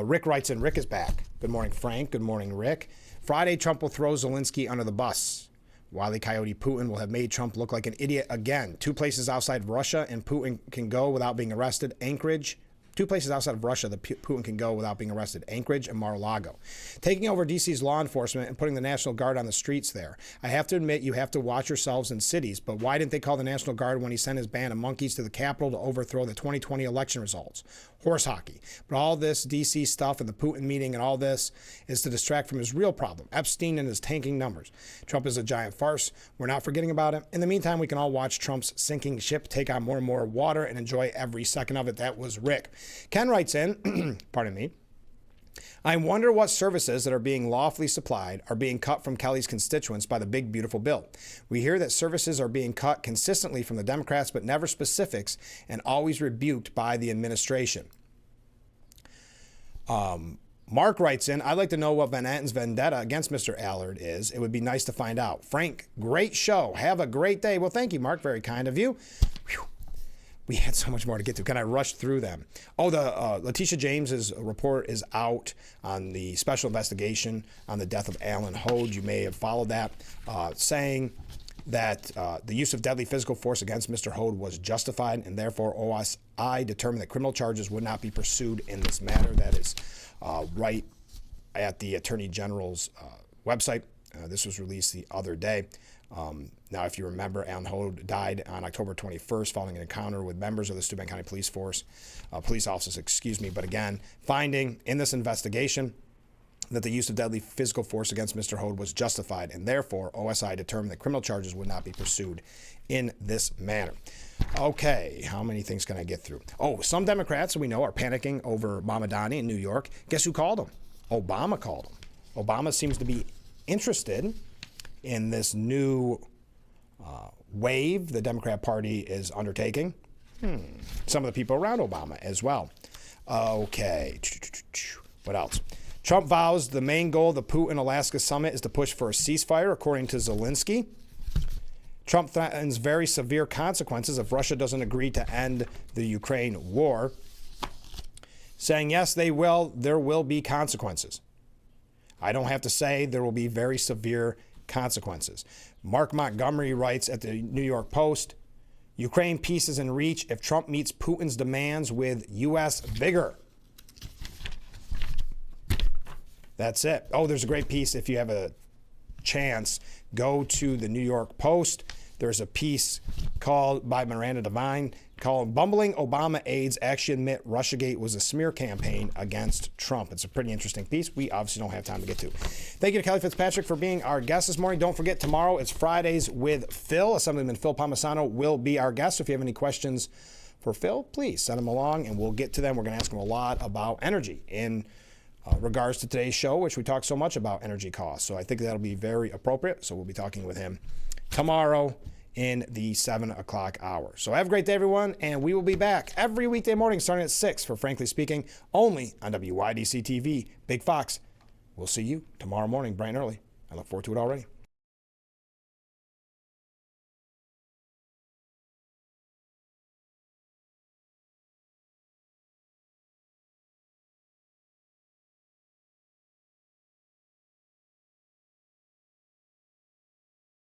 Rick writes in. Rick is back. Good morning, Frank. Good morning, Rick. Friday, Trump will throw Zelensky under the bus. Wile E. Coyote Putin will have made Trump look like an idiot again. 2 places outside Russia and Putin can go without being arrested. Anchorage. 2 places outside of Russia that Putin can go without being arrested. Anchorage and Mar-a-Lago. Taking over D.C.'s law enforcement and putting the National Guard on the streets there. I have to admit you have to watch yourselves in cities, but why didn't they call the National Guard when he sent his band of monkeys to the Capitol to overthrow the 2020 election results? Horse hockey. But all this D.C. stuff and the Putin meeting and all this is to distract from his real problem, Epstein and his tanking numbers. Trump is a giant farce. We're not forgetting about it. In the meantime, we can all watch Trump's sinking ship take on more and more water and enjoy every second of it. That was Rick. Ken writes in, pardon me, I wonder what services that are being lawfully supplied are being cut from Kelly's constituents by the big, beautiful bill. We hear that services are being cut consistently from the Democrats, but never specifics, and always rebuked by the administration. Mark writes in, I'd like to know what Van Etten's vendetta against Mr. Allard is. It would be nice to find out. Frank, great show. Have a great day. Well, thank you, Mark. Very kind of you. Whew. we had so much more to get to. Can I rush through them? Oh, the Letitia James's report is out on the special investigation on the death of Alan Hode. You may have followed that, saying that the use of deadly physical force against Mr. Hode was justified, and therefore OSI determined that criminal charges would not be pursued in this matter. That is right at the Attorney General's website. This was released the other day. Now, if you remember, Alan Hode died on October 21st following an encounter with members of the Steuben County Police officers, But again, finding in this investigation that the use of deadly physical force against Mr. Hode was justified, and therefore OSI determined that criminal charges would not be pursued in this manner. Okay, how many things can I get through? Oh, some Democrats we know are panicking over Mamdani in New York. Guess who called him? Obama called him. Obama seems to be interested in this new wave the Democrat Party is undertaking. Some of the people around Obama as well. Okay, what else? Trump vows the main goal of the Putin-Alaska summit is to push for a ceasefire, according to Zelensky. Trump threatens very severe consequences if Russia doesn't agree to end the Ukraine war, saying, yes, there will be consequences. I don't have to say there will be very severe consequences. Mark Montgomery writes at the New York Post, Ukraine peace is in reach if Trump meets Putin's demands with U.S. vigor. That's it. Oh, there's a great piece. If you have a chance, go to the New York Post. There's a piece by Miranda Devine called Bumbling Obama Aides Actually Admit Russiagate Was a Smear Campaign Against Trump. It's a pretty interesting piece. We obviously don't have time to get to. Thank you to Kelly Fitzpatrick for being our guest this morning. Don't forget, tomorrow it's Fridays with Phil. Assemblyman Phil Palmisano will be our guest. So if you have any questions for Phil, please send them along and we'll get to them. We're going to ask him a lot about energy in regards to today's show, which we talk so much about energy costs. So I think that'll be very appropriate. So we'll be talking with him tomorrow in the 7 o'clock hour. So have a great day, everyone, and we will be back every weekday morning starting at 6 for Frankly Speaking, only on WYDC TV. Big Fox. We'll see you tomorrow morning, bright and early. I look forward to it already.